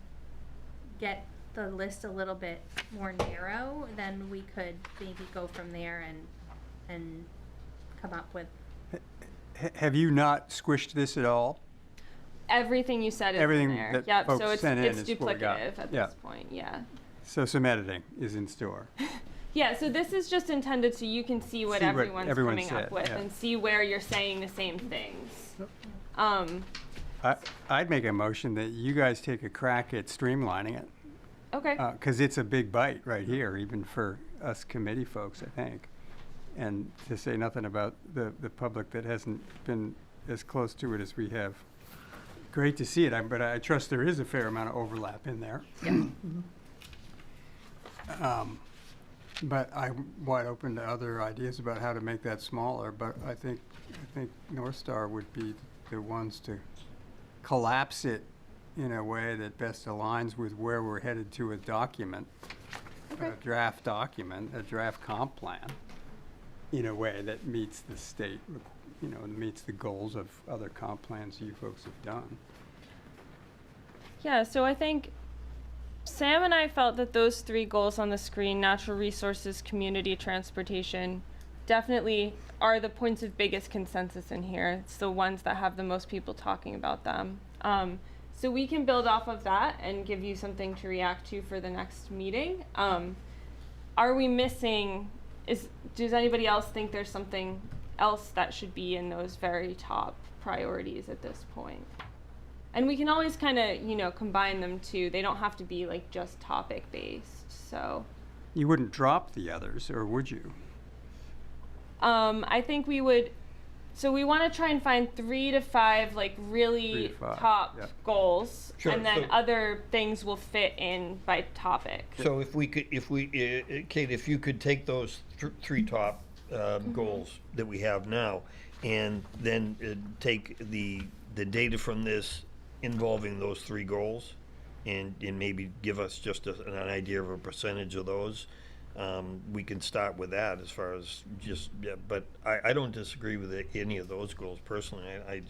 get the list a little bit more narrow, then we could maybe go from there and come up with. Have you not squished this at all? Everything you said is Everything in there. that Yep, folks so it's sent in is what we got. duplicative at Yeah. this point, yeah. So some editing is in store. Yeah, so this is just intended so you can see what See what everyone's everyone coming said, up with yeah. and see where you're saying the same things. I'd make a motion that you guys take a crack at streamlining it, Okay. because it's a big bite right here, even for us committee folks, I think. And to say nothing about the public that hasn't been as close to it as we have. Great to see it, but I trust there is a fair amount of overlap in there. But I'm wide open to other ideas about how to make that smaller, but I think North Star would be the ones to collapse it in a way that best aligns with where we're headed to a document, a draft document, a draft comp plan, in a way that meets the state, meets the goals of other comp plans you folks have done. Yeah, so I think Sam and I felt that those three goals on the screen, natural resources, community, transportation, definitely are the points of biggest consensus in here. It's the ones that have the most people talking about them. So we can build off of that and give you something to react to for the next meeting. Are we missing, does anybody else think there's something else that should be in those very top priorities at this point? And we can always kind of, combine them too. They don't have to be like just topic based, so. You wouldn't drop the others, or would you? I think we would, so we want to try and find 3 to 5 like really 3 to 5, top yeah. goals, Sure, and then so- other things will fit in by topic. So Kate, if you could take those 3 top goals that we have now, and then take the data from this involving those 3 goals, and maybe give us just an idea of a percentage of those. We can start with that as far as but I don't disagree with any of those goals personally. I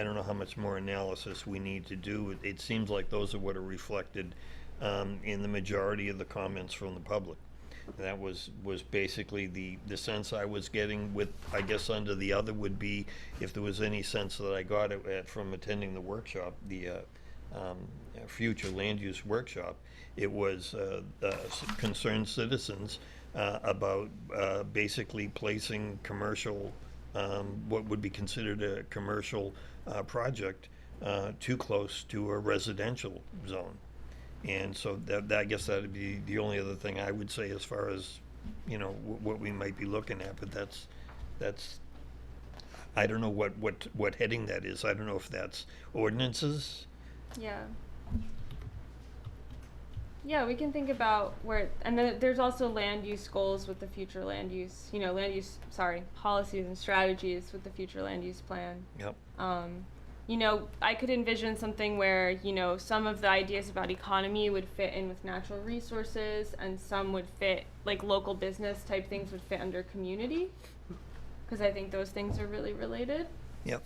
don't know how much more analysis we need to do. It seems like those are what are reflected in the majority of the comments from the public. That was basically the sense I was getting with, I guess under the other would be, if there was any sense that I got from attending the workshop, the future land use workshop, it was concerned citizens about basically placing commercial, what would be considered a commercial project too close to a residential zone. And so that I guess that'd be the only other thing I would say as far as, what we might be looking at, but that's, I don't know what heading that is. I don't know if that's ordinances. Yeah, we can think about and then there's also land use goals with the future policies and strategies with the future land use plan. Yep. I could envision something where, some of the ideas about economy would fit in with natural resources, and some would fit, like local business type things would fit under community, because I think those things are really related. Yep.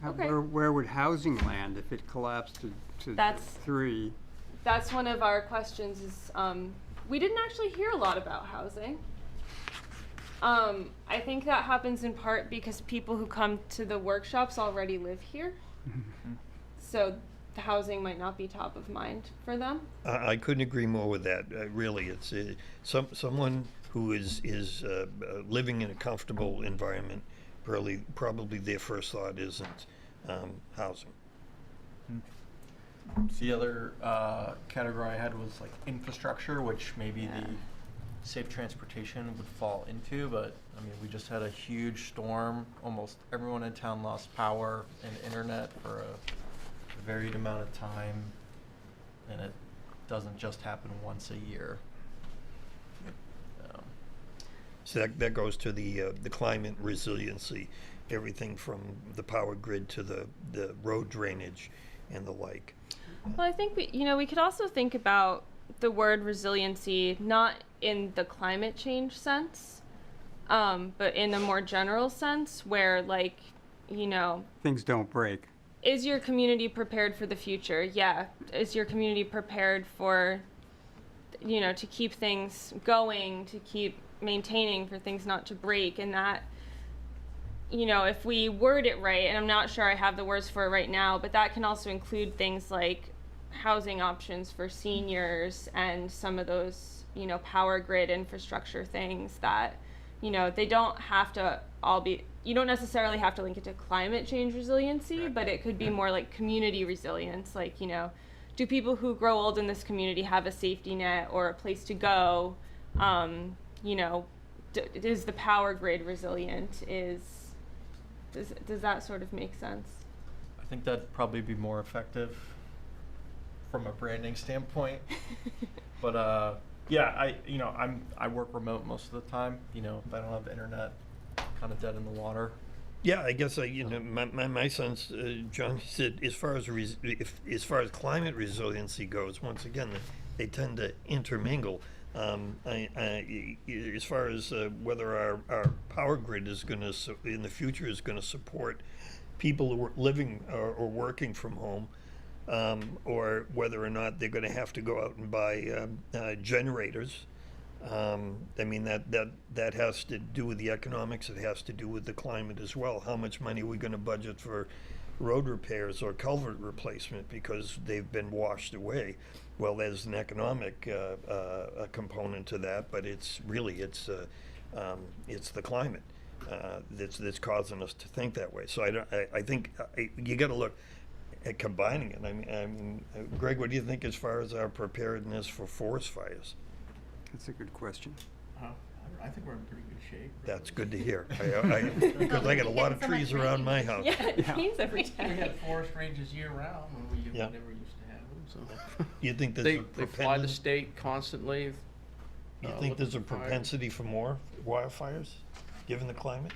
Okay. Where would housing land if it collapsed to That's- 3? That's one of our questions is, we didn't actually hear a lot about housing. I think that happens in part because people who come to the workshops already live here. So the housing might not be top of mind for them. I couldn't agree more with that. Really, it's someone who is living in a comfortable environment. Probably their first thought isn't housing. The other category I had was like infrastructure, which maybe the safe transportation would fall into, but I mean, we just had a huge storm. Almost everyone in town lost power and internet for a varied amount of time, and it doesn't just happen once a year. So that goes to the climate resiliency, everything from the power grid to the road drainage and the like. Well, I think we could also think about the word resiliency not in the climate change sense, but in a more general sense where, like, Things don't break. is your community prepared for the future? Yeah. Is your community prepared for, to keep things going, to keep maintaining, for things not to break? And that, if we word it right, and I'm not sure I have the words for it right now, but that can also include things like housing options for seniors and some of those, power grid infrastructure things that, they don't have to all be, you don't necessarily have to link it to climate change resiliency, but it could be more like community resilience. Like, do people who grow old in this community have a safety net or a place to go? Is the power grid resilient? Is Does that sort of make sense? I think that'd probably be more effective from a branding standpoint. But yeah, I work remote most of the time. If I don't have internet, kind of dead in the water. Yeah, I guess my sense, John said, as far as climate resiliency goes, once again, they tend to intermingle. As far as whether our power grid is going to in the future is going to support people who are living or working from home, or whether or not they're going to have to go out and buy generators. I mean, that has to do with the economics. It has to do with the climate as well. How much money are we going to budget for road repairs or culvert replacement because they've been washed away? Well, there's an economic a component to that, but it's the climate that's causing us to think that way. So I think you got to look at combining it. I mean, Greg, what do you think as far as our preparedness for forest fires? That's a good question. I think we're in pretty good shape. That's good to hear. Because I got a lot of trees around my house. Yeah, it rains every We day. had forest ranges year round when we Yeah. never used to have them, so. You think there's They a fly the propensity? state constantly. You think there's a looking for fires. propensity for more wildfires, given the climate?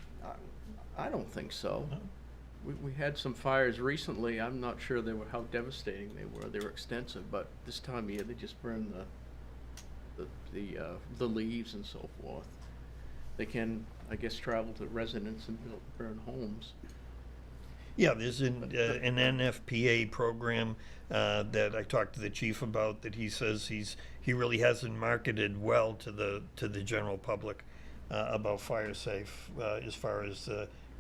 I don't think so. No? We had some fires recently. I'm not sure how devastating they were. They were extensive, but this time of year, they just burn the leaves and so forth. They can, I guess, travel to residents and burn homes. Yeah, there's an NFPA program that I talked to the chief about that he says he really hasn't marketed well to the general public about fire safe as far as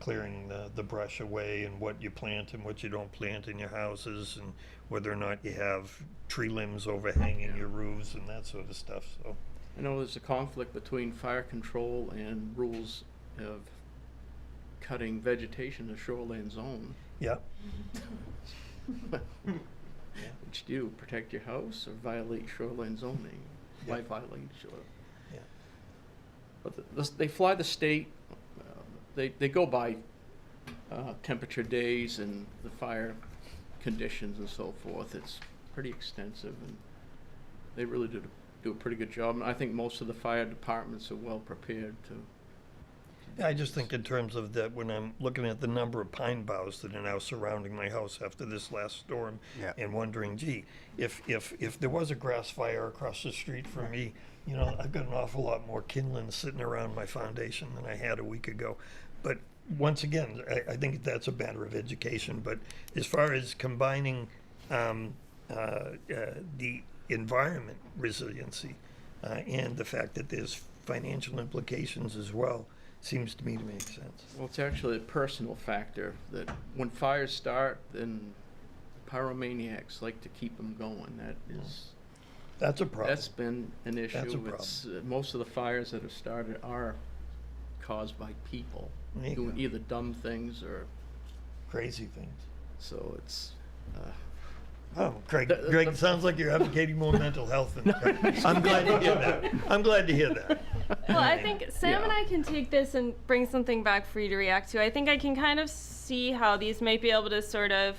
clearing the brush away and what you plant and what you don't plant in your houses and whether or not you have tree limbs overhanging your roofs and that sort of stuff. So I know there's a conflict between fire control and rules of cutting vegetation in a shoreline zone. yeah, Which do you protect your house or violate shoreline zoning? Yeah. Why violate shore? Yeah. But they fly the state. They go by temperature days and the fire conditions and so forth. It's pretty extensive, and they really do a pretty good job. And I think most of the fire departments are well prepared to. Yeah, I just think in terms of that, when I'm looking at the number of pine boughs that are now surrounding my house after this last storm, Yeah. and wondering, gee, if there was a grass fire across the street from me, I've got an awful lot more kindling sitting around my foundation than I had a week ago. But once again, I think that's a matter of education. But as far as combining the environment resiliency and the fact that there's financial implications as well, seems to me to make sense. Well, it's actually a personal factor that when fires start, then pyromaniacs like to keep them going. That's a problem. That's been an issue. That's a problem. It's, most of the fires that have started are caused by people There you doing go. either dumb things or, Crazy things. so it's, Oh, Greg, The- sounds like you're advocating more mental health. I'm glad to hear that. I'm glad to hear that. Well, I think Sam and Yeah. I can take this and bring something back for you to react to. I think I can kind of see how these might be able to sort of,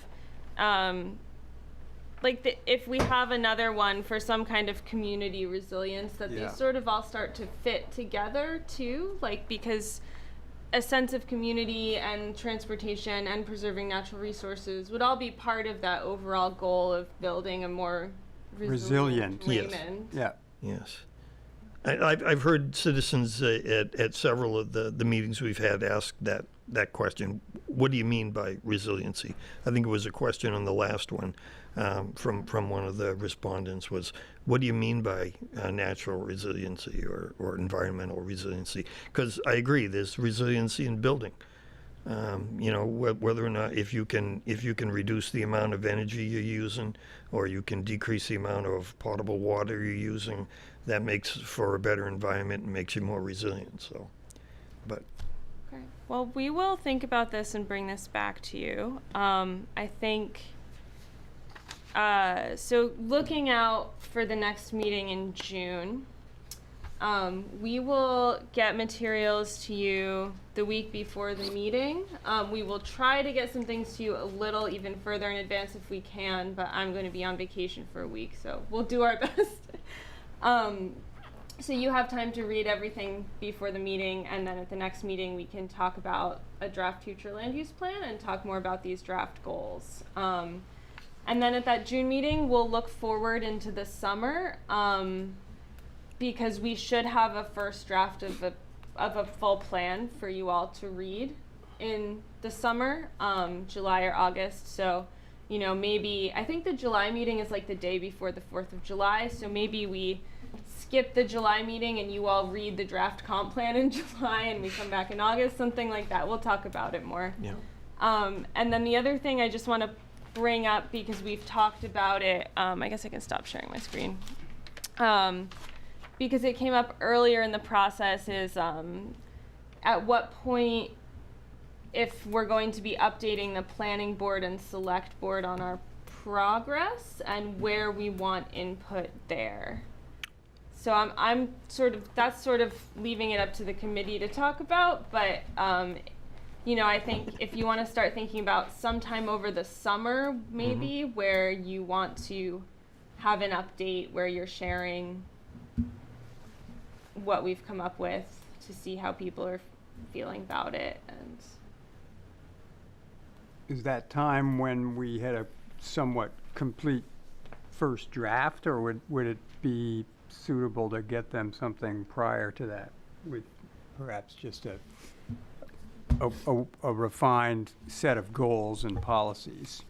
if we have another one for some kind of community resilience, that Yeah. these sort of all start to fit together too, because a sense of community and transportation and preserving natural resources would all be part of that overall goal of building a more resilient Yes. Raymond. Yeah. Yes. I've heard citizens at several of the meetings we've had ask that question. What do you mean by resiliency? I think it was a question on the last one from one of the respondents was, what do you mean by natural resiliency or environmental resiliency? Because I agree, there's resiliency in building. Whether or not if you can reduce the amount of energy you're using, or you can decrease the amount of potable water you're using, that makes for a better environment and makes you more resilient. So, but Okay. Well, we will think about this and bring this back to you. I think, so looking out for the next meeting in June, We will get materials to you the week before the meeting. We will try to get some things to you a little even further in advance if we can, but I'm going to be on vacation for a week, so we'll do our best. So you have time to read everything before the meeting, and then at the next meeting we can talk about a draft future land use plan and talk more about these draft goals. And then at that June meeting, we'll look forward into the summer, because we should have a first draft of a full plan for you all to read in the summer, July or August. So, you know, maybe, I think the July meeting is like the day before the 4th of July, so maybe we skip the July meeting and you all read the draft comp plan in July and we come back in August, something like that. We'll talk about it more. Yeah. And then the other thing I just want to bring up, because we've talked about it, I guess I can stop sharing my screen, because it came up earlier in the process, is at what point, if we're going to be updating the planning board and select board on our progress and where we want input there. So I'm sort of, that's sort of leaving it up to the committee to talk about, but you know, I think if you want to start thinking about sometime over the summer, maybe, where you want to have an update where you're sharing what we've come up with to see how people are feeling about it. And Is that time when we had a somewhat complete first draft, or would it be suitable to get them something prior to that with perhaps just a refined set of goals and policies?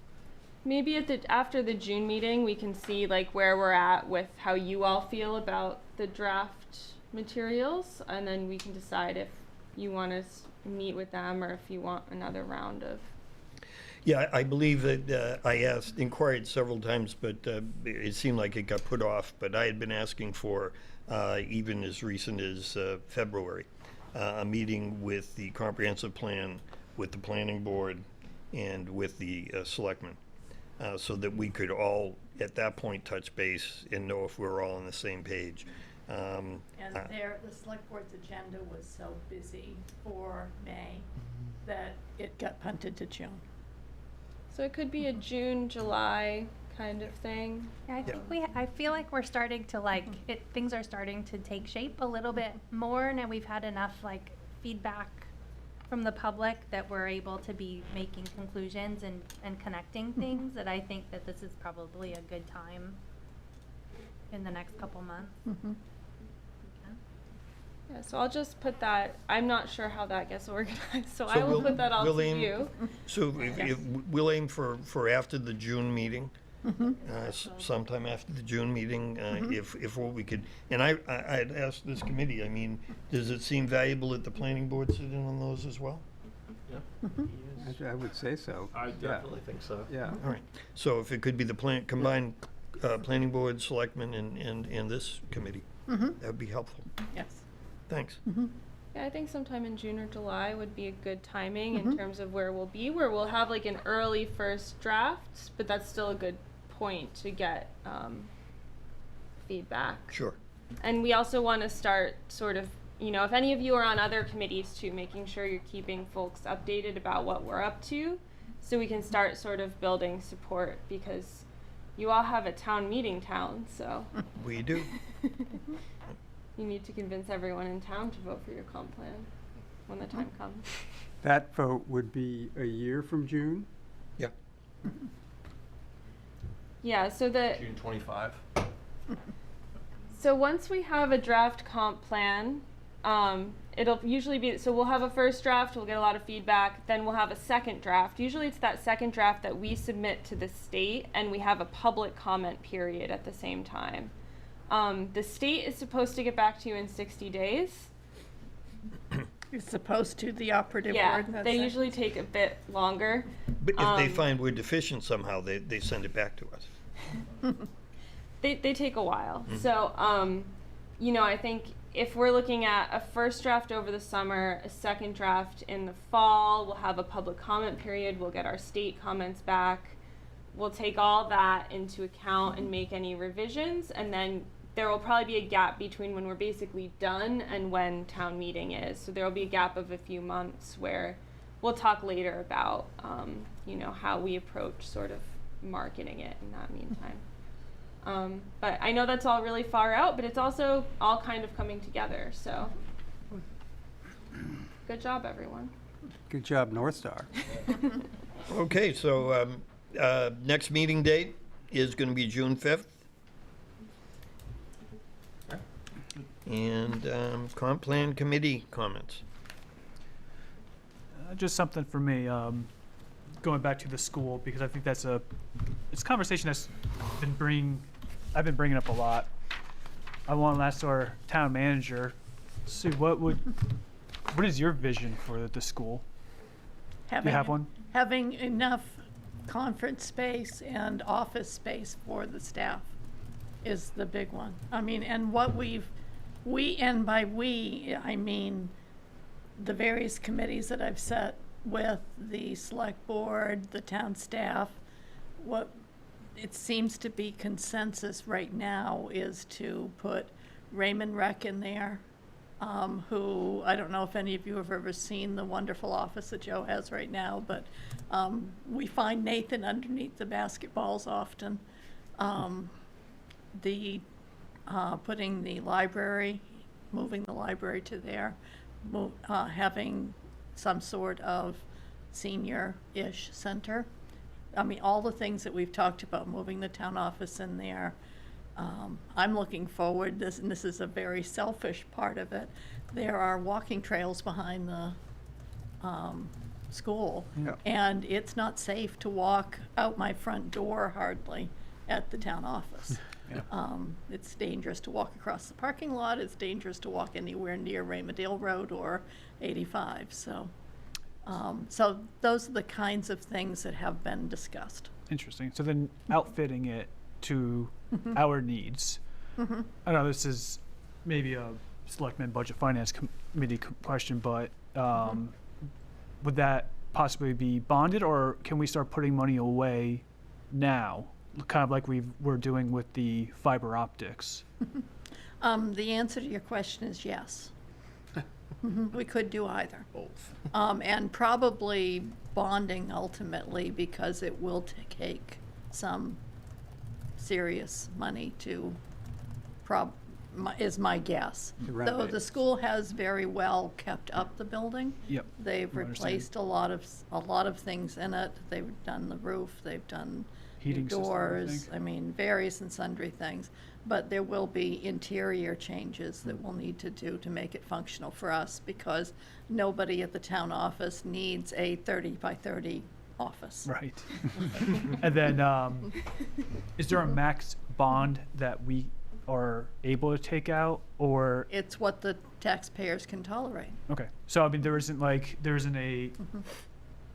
maybe after the June meeting, we can see like where we're at with how you all feel about the draft materials, and then we can decide if you want to meet with them or if you want another round of. Yeah, I believe that I inquired several times, but it seemed like it got put off. But I had been asking for, even as recent as February, a meeting with the comprehensive plan, with the planning board, and with the selectmen, so that we could all, at that point, touch base and know if we're all on the same page. And the select board's agenda was so busy for May that it got punted to June. So it could be a June, July kind of thing. Yeah, I think I feel like we're starting to things are starting to take shape a little bit more, and we've had enough like feedback from the public that we're able to be making conclusions and connecting things, that I think that this is probably a good time in the next couple months. Yeah, so I'll just put that. I'm not sure how that gets organized, so I will we'll- put that all we'll to aim- you. So if we'll aim for after the June meeting, sometime after the June meeting, if what we could, and I'd asked this committee, I mean, does it seem valuable that the planning board sit in on those as well? I would say so. I definitely think so. Yeah. All right, so if it could be the combined planning board, selectmen, and this committee, that would be helpful. Yes. Thanks. Yeah, I think sometime in June or July would be a good timing in terms of where we'll have like an early first draft, but that's still a good point to get feedback. Sure. And we also want to start sort of, if any of you are on other committees too, making sure you're keeping folks updated about what we're up to, so we can start sort of building support, because you all have a town meeting so We do. you need to convince everyone in town to vote for your comp plan when the time comes. That vote would be a year from June? Yeah. Yeah, so June 25. So once we have a draft comp plan, it'll usually be, so we'll have a first draft, we'll get a lot of feedback, then we'll have a second draft. Usually it's that second draft that we submit to the state, and we have a public comment period at the same time. The state is supposed to get back to you in 60 days. You're supposed to, the operative Yeah, word. That's they it. usually take a bit longer. But if they find we're deficient somehow, they send it back to us. They take a while. So, I think if we're looking at a first draft over the summer, a second draft in the fall, we'll have a public comment period, we'll get our state comments back. We'll take all that into account and make any revisions, and then there will probably be a gap between when we're basically done and when town meeting is. So there will be a gap of a few months where we'll talk later about, you know, how we approach sort of marketing it in that meantime. But I know that's all really far out, but it's also all kind of coming together. So good job, everyone. Good job, North Star. Okay, so next meeting date is going to be June 5th. And CompPlan committee comments. Just something for me, going back to the school, because I think it's a conversation that's I've been bringing up a lot. I want to ask our town manager, Sue, what is your vision for the school? Do you have one? Having enough conference space and office space for the staff is the big one. I mean, and what and by we, I mean the various committees that I've set with the select board, the town staff. What it seems to be consensus right now is to put Raymond Rec in there, who, I don't know if any of you have ever seen the wonderful office that Joe has right now, but we find Nathan underneath the basketballs often. Putting the library, moving the library to there, having some sort of senior-ish center. I mean, all the things that we've talked about, moving the town office in there. I'm looking forward, and this is a very selfish part of it. There are walking trails behind the school, Yep. and it's not safe to walk out my front door hardly at the town office. It's dangerous to walk across the parking lot. It's dangerous to walk anywhere near Raymondale Road or 85. So those are the kinds of things that have been discussed. Interesting. So then outfitting it to our needs. I know this is maybe a selectman budget finance committee question, but would that possibly be bonded, or can we start putting money away now, kind of like we're doing with the fiber optics? The answer to your question is yes. We could do either. Both. And probably bonding ultimately, because it will take some serious money to is my guess. To Though renovate the it. school has very well kept up the building. Yep. They've I understand. replaced a lot of things in it. They've done the roof, they've done Heating system, I doors, think. I mean, various and sundry things. But there will be interior changes that we'll need to do to make it functional for us, because nobody at the town office needs a 30 by 30 office. Right. And then, is there a max bond that we are able to take out, or? It's what the taxpayers can tolerate. Okay, so I mean, there isn't a, I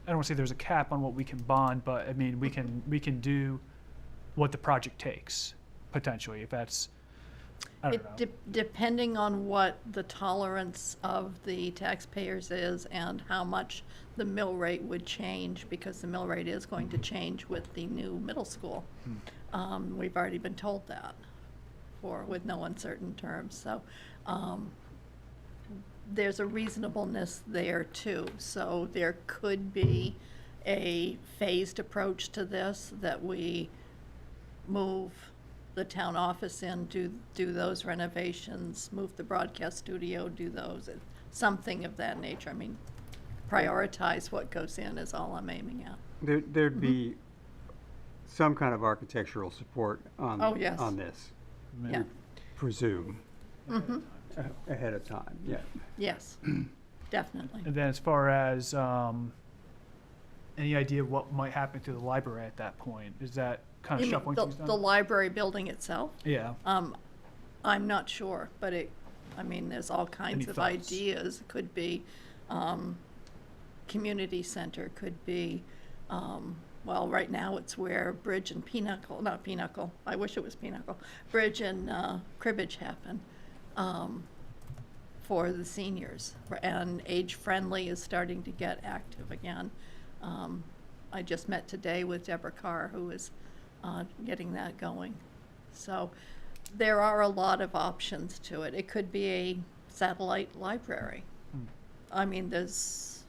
don't want to say there's a cap on what we can bond, but I mean, we can do what the project takes, potentially, if that's, I don't know. Depending on what the tolerance of the taxpayers is and how much the mill rate would change, because the mill rate is going to change with the new middle school. We've already been told that with no uncertain terms. So there's a reasonableness there too. So there could be a phased approach to this, that we move the town office in, do those renovations, move the broadcast studio, do those, something of that nature. I mean, prioritize what goes in is all I'm aiming at. There'd be some kind of architectural support on, Oh, yes. on this, Yeah, presume, ahead of time, yeah. yes, definitely. And then as far as, any idea what might happen to the library at that point? Is that kind of You mean shuffling the, things down? the library building itself? Yeah. I'm not sure, but I mean, there's all kinds Any of thoughts? ideas. It could be, community center, could be, well, right now it's where Bridge and not Pinnacle, I wish it was Pinnacle, Bridge and Cribbage happen, for the seniors. And Age Friendly is starting to get active again. I just met today with Deborah Carr, who is getting that going. So there are a lot of options to it. It could be a satellite library. I mean, there's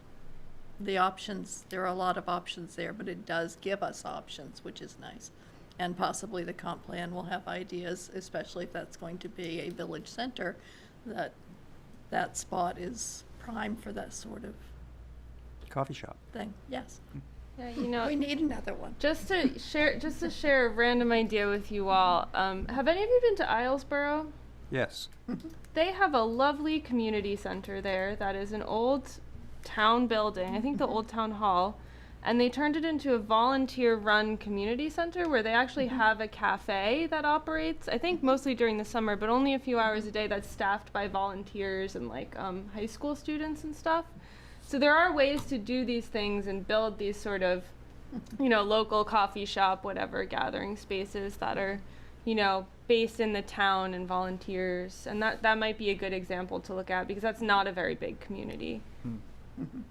the options, there are a lot of options there, but it does give us options, which is nice. And possibly the comp plan will have ideas, especially if that's going to be a village center, that that spot is prime for that sort of Coffee shop. thing. Yes, Yeah, you know, we need another one. just to share a random idea with you all. Have any of you been to Islesboro? Yes. They have a lovely community center there that is an old town building, I think the old town hall, and they turned it into a volunteer-run community center where they actually have a cafe that operates, I think mostly during the summer, but only a few hours a day, that's staffed by volunteers and like high school students and stuff. So there are ways to do these things and build these sort of, you know, local coffee shop, whatever, gathering spaces that are, you know, based in the town and volunteers. And that might be a good example to look at because that's not a very big community.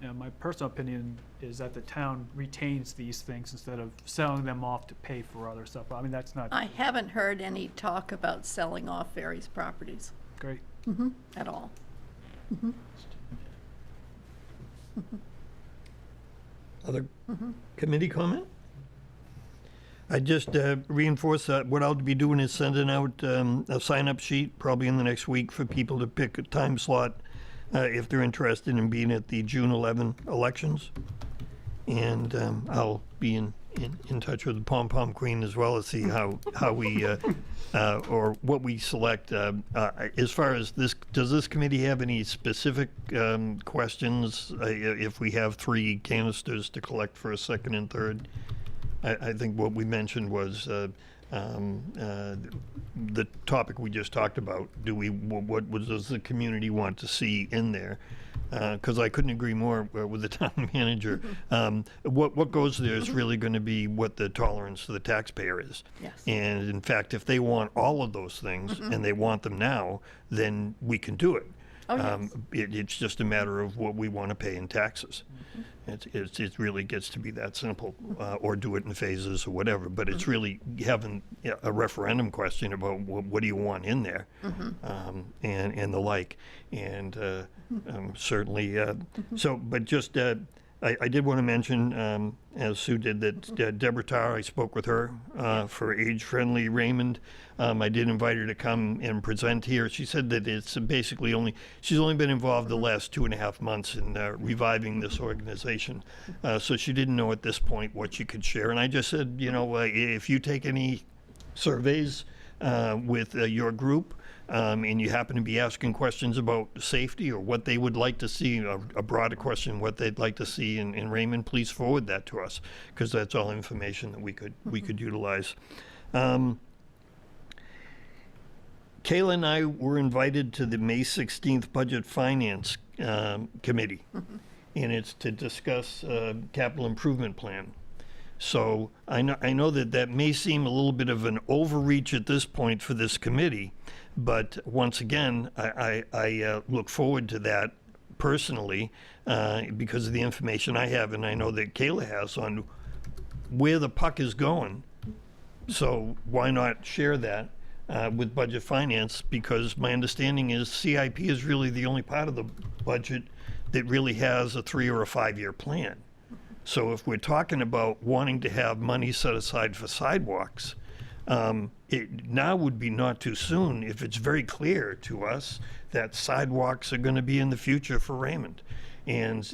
Yeah, my personal opinion is that the town retains these things instead of selling them off to pay for other stuff. I mean, that's not I haven't heard any talk about selling off various properties great. at all. Other committee comment? I just reinforce that what I'll be doing is sending out a sign-up sheet probably in the next week for people to pick a time slot if they're interested in being at the June 11 elections. And I'll be in touch with the Pom Pom Queen as well to see how we or what we select. As far as this, does this committee have any specific questions? If we have 3 canisters to collect for a second and third, I think what we mentioned was the topic we just talked about. Does the community want to see in there? Because I couldn't agree more with the town manager. What goes there is really going to be what the tolerance to the taxpayer is. Yes. And in fact, if they want all of those things and they want them now, then we can do it. Oh, yes. It's just a matter of what we want to pay in taxes. It really gets to be that simple, or do it in phases or whatever. But it's really having a referendum question about what do you want in there, and the like. And certainly, so. But just I did want to mention, as Sue did, that Deborah Tarr, I spoke with her for Age-Friendly Raymond. I did invite her to come and present here. She said that it's basically she's only been involved the last 2.5 months in reviving this organization. So she didn't know at this point what she could share. And I just said, you know, if you take any surveys with your group, and you happen to be asking questions about safety or what they would like to see, a broader question, what they'd like to see in Raymond, please forward that to us, because that's all information that we could utilize. Kayla and I were invited to the May 16th Budget Finance Committee, and it's to discuss capital improvement plan. So I know that may seem a little bit of an overreach at this point for this committee, but once again, I look forward to that personally because of the information I have, and I know that Kayla has on where the puck is going. So why not share that with budget finance? Because my understanding is CIP is really the only part of the budget that really has a 3 or a 5 year plan. So if we're talking about wanting to have money set aside for sidewalks, it now would be not too soon if it's very clear to us that sidewalks are going to be in the future for Raymond. And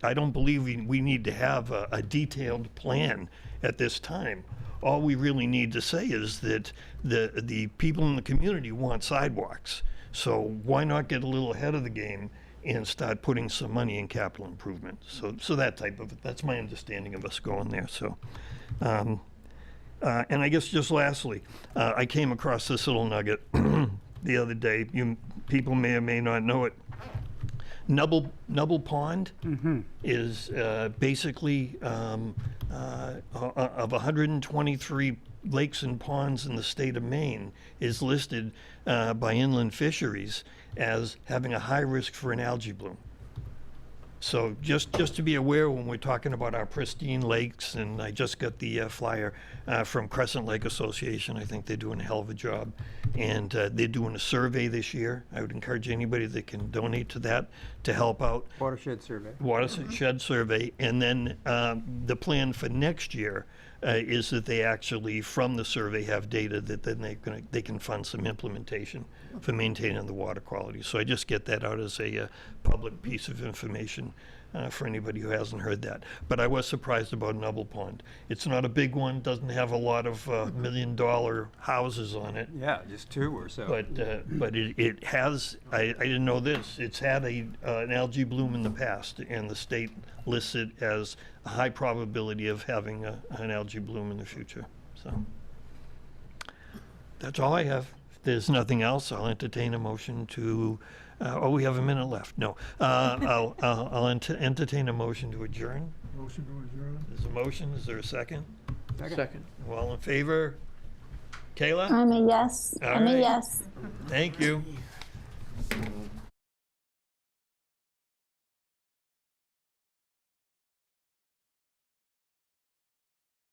I don't believe we need to have a detailed plan at this time. All we really need to say is that the people in the community want sidewalks. So why not get a little ahead of the game and start putting some money in capital improvement? So that type of, that's my understanding of us going there. So, and I guess just lastly, I came across this little nugget the other day. You people may or may not know it. Nubble Pond is basically of 123 lakes and ponds in the state of Maine, is listed by Inland Fisheries as having a high risk for an algae bloom. So just to be aware when we're talking about our pristine lakes, and I just got the flyer from Crescent Lake Association. I think they're doing a hell of a job, and they're doing a survey this year. I would encourage anybody that can donate to that to help out. Watershed survey. Watershed survey, and then the plan for next year is that they actually, from the survey, have data that then they can fund some implementation for maintaining the water quality. So I just get that out as a public piece of information for anybody who hasn't heard that. But I was surprised about Nubble Pond. It's not a big one, doesn't have a lot of $1 million houses on it. Yeah, just 2 or so. But it has, I didn't know this, it's had an algae bloom in the past, and the state lists it as a high probability of having an algae bloom in the future. So that's all I have. If there's nothing else, I'll entertain a motion to, we have a minute left. No, I'll entertain a motion to adjourn. Motion to adjourn. There's a motion, is there a second? Second. All in favor? Kayla? I'm a yes. All I'm a right. yes. Thank you.